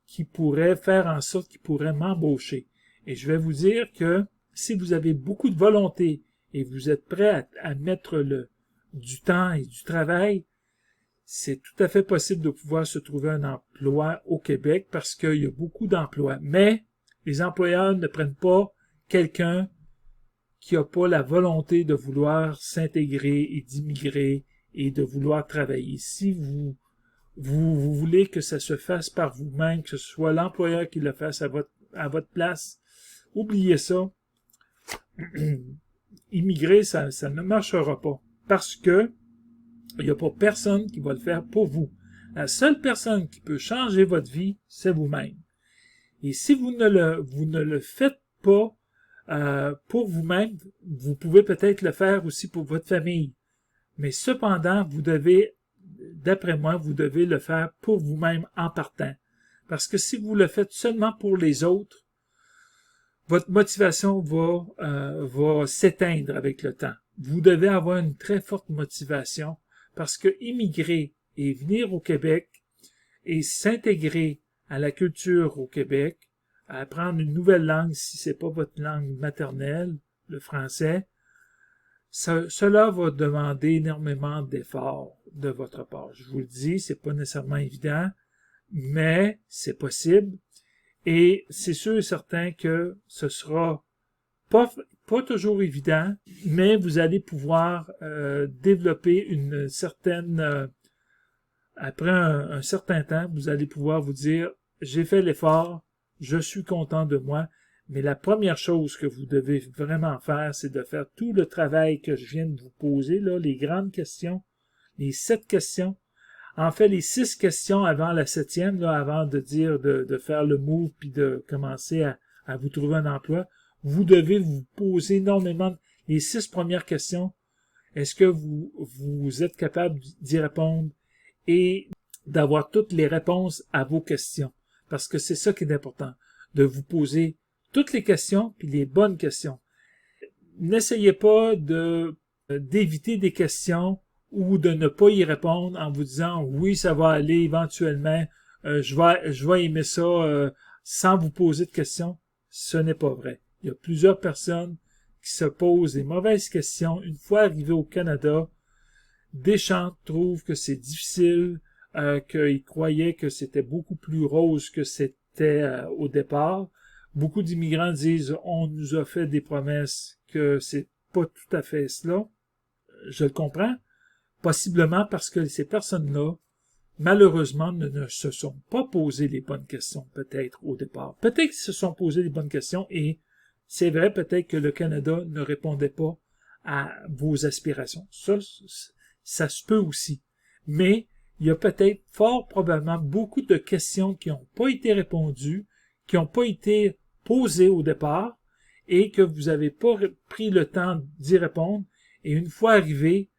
qui pourrait faire en sorte qu'il pourrait m'embaucher? Et je vais vous dire que si vous avez beaucoup de volonté et vous êtes prêt à mettre du temps et du travail, c'est tout à fait possible de pouvoir se trouver un emploi au Québec parce qu'il y a beaucoup d'emplois. Mais les employeurs ne prennent pas quelqu'un qui n'a pas la volonté de vouloir s'intégrer et d'immigrer et de vouloir travailler. Si vous voulez que ça se fasse par vous-même, que ce soit l'employeur qui le fasse à votre place, oubliez ça. Immigrer, ça ne marchera pas. Parce que il n'y a pas personne qui va le faire pour vous. La seule personne qui peut changer votre vie, c'est vous-même. Et si vous ne le faites pas pour vous-même, vous pouvez peut-être le faire aussi pour votre famille. Mais cependant, vous devez, d'après moi, vous devez le faire pour vous-même en partant. Parce que si vous le faites seulement pour les autres, votre motivation va s'éteindre avec le temps. Vous devez avoir une très forte motivation parce que immigrer et venir au Québec et s'intégrer à la culture au Québec, apprendre une nouvelle langue si c'est pas votre langue maternelle, le français, cela va demander énormément d'efforts de votre part. Je vous le dis, c'est pas nécessairement évident, mais c'est possible. Et c'est sûr et certain que ce sera pas toujours évident, mais vous allez pouvoir développer une certaine... après un certain temps, vous allez pouvoir vous dire, j'ai fait l'effort, je suis content de moi, mais la première chose que vous devez vraiment faire, c'est de faire tout le travail que je viens de vous poser, là, les grandes questions, les 7 questions. En fait, les 6 questions avant la 7e, là, avant de dire de faire le move puis de commencer à vous trouver un emploi, vous devez vous poser énormément les 6 premières questions. Est-ce que vous êtes capable d'y répondre et d'avoir toutes les réponses à vos questions? Parce que c'est ça qui est important, de vous poser toutes les questions puis les bonnes questions. N'essayez pas d'éviter des questions ou de ne pas y répondre en vous disant oui, ça va aller éventuellement, je vais aimer ça sans vous poser de questions. Ce n'est pas vrai. Il y a plusieurs personnes qui se posent des mauvaises questions. Une fois arrivés au Canada, Deschamps trouve que c'est difficile, qu'ils croyaient que c'était beaucoup plus rose que c'était au départ. Beaucoup d'immigrants disent on nous a fait des promesses que c'est pas tout à fait cela. Je le comprends. Possiblement parce que ces personnes-là, malheureusement, ne se sont pas posé les bonnes questions, peut-être, au départ. Peut-être qu'ils se sont posé les bonnes questions et c'est vrai, peut-être que le Canada ne répondait pas à vos aspirations. Ça se peut aussi. Mais il y a peut-être fort probablement beaucoup de questions qui n'ont pas été répondues, qui n'ont pas été posées au départ et que vous n'avez pas pris le temps d'y répondre. Et une fois arrivé,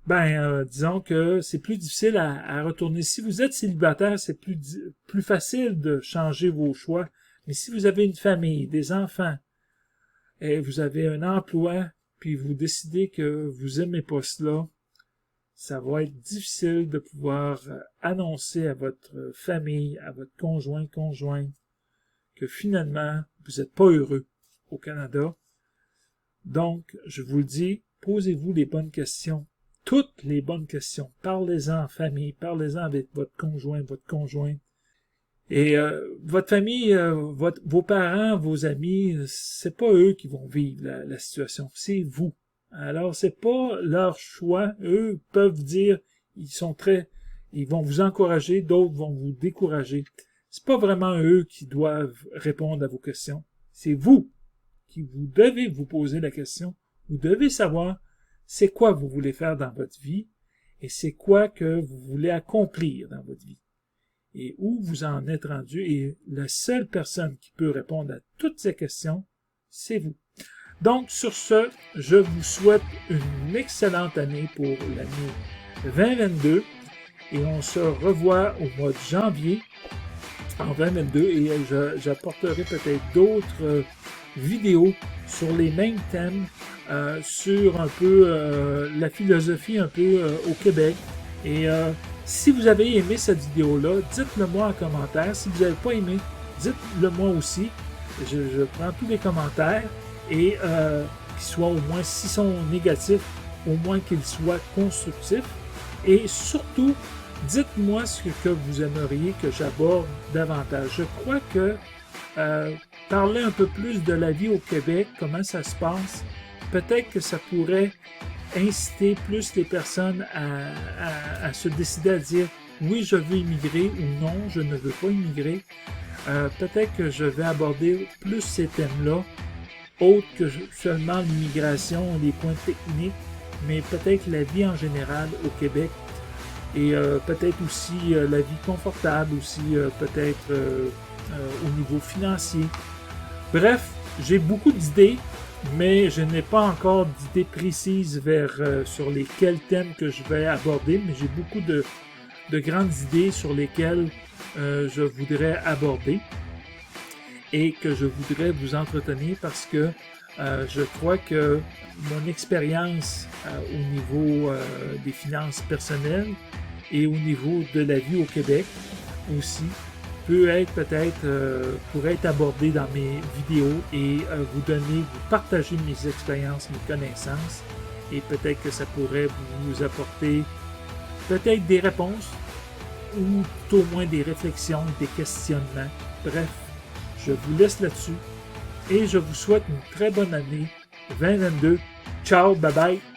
disons que c'est plus difficile à retourner. Si vous êtes célibataire, c'est plus facile de changer vos choix. Mais si vous avez une famille, des enfants, et vous avez un emploi, puis vous décidez que vous aimez pas cela, ça va être difficile de pouvoir annoncer à votre famille, à votre conjointe, que finalement, vous n'êtes pas heureux au Canada. Donc, je vous le dis, posez-vous les bonnes questions. Toutes les bonnes questions. Parlez-en en famille, parlez-en avec votre conjointe. Et votre famille, vos parents, vos amis, c'est pas eux qui vont vivre la situation, c'est vous. Alors, c'est pas leur choix. Eux peuvent dire, ils vont vous encourager, d'autres vont vous décourager. C'est pas vraiment eux qui doivent répondre à vos questions. C'est vous qui vous devez vous poser la question. Vous devez savoir c'est quoi vous voulez faire dans votre vie et c'est quoi que vous voulez accomplir dans votre vie et où vous en êtes rendu. Et la seule personne qui peut répondre à toutes ces questions, c'est vous. Donc, sur ce, je vous souhaite une excellente année pour l'année 2022 et on se revoit au mois de janvier en 2022 et j'apporterai peut-être d'autres vidéos sur les mêmes thèmes, sur un peu la philosophie un peu au Québec. Et si vous avez aimé cette vidéo-là, dites-le moi en commentaire. Si vous n'avez pas aimé, dites-le moi aussi. Je prends tous les commentaires et qu'ils soient au moins, s'ils sont négatifs, au moins qu'ils soient constructifs. Et surtout, dites-moi ce que vous aimeriez que j'aborde davantage. Je crois que parler un peu plus de la vie au Québec, comment ça se passe, peut-être que ça pourrait inciter plus les personnes à se décider à dire oui, je veux immigrer ou non, je ne veux pas immigrer. Peut-être que je vais aborder plus ces thèmes-là, autres que seulement l'immigration, les points techniques, mais peut-être la vie en général au Québec et peut-être aussi la vie confortable, aussi peut-être au niveau financier. Bref, j'ai beaucoup d'idées mais je n'ai pas encore d'idées précises sur lesquels thèmes que je vais aborder, mais j'ai beaucoup de grandes idées sur lesquelles je voudrais aborder et que je voudrais vous entretenir parce que je crois que mon expérience au niveau des finances personnelles et au niveau de la vie au Québec aussi peut être pourrait être abordé dans mes vidéos et vous partager mes expériences, mes connaissances et peut-être que ça pourrait vous apporter peut-être des réponses ou tout au moins des réflexions, des questionnements. Bref, je vous laisse là-dessus et je vous souhaite une très bonne année 2022. Ciao, bye bye!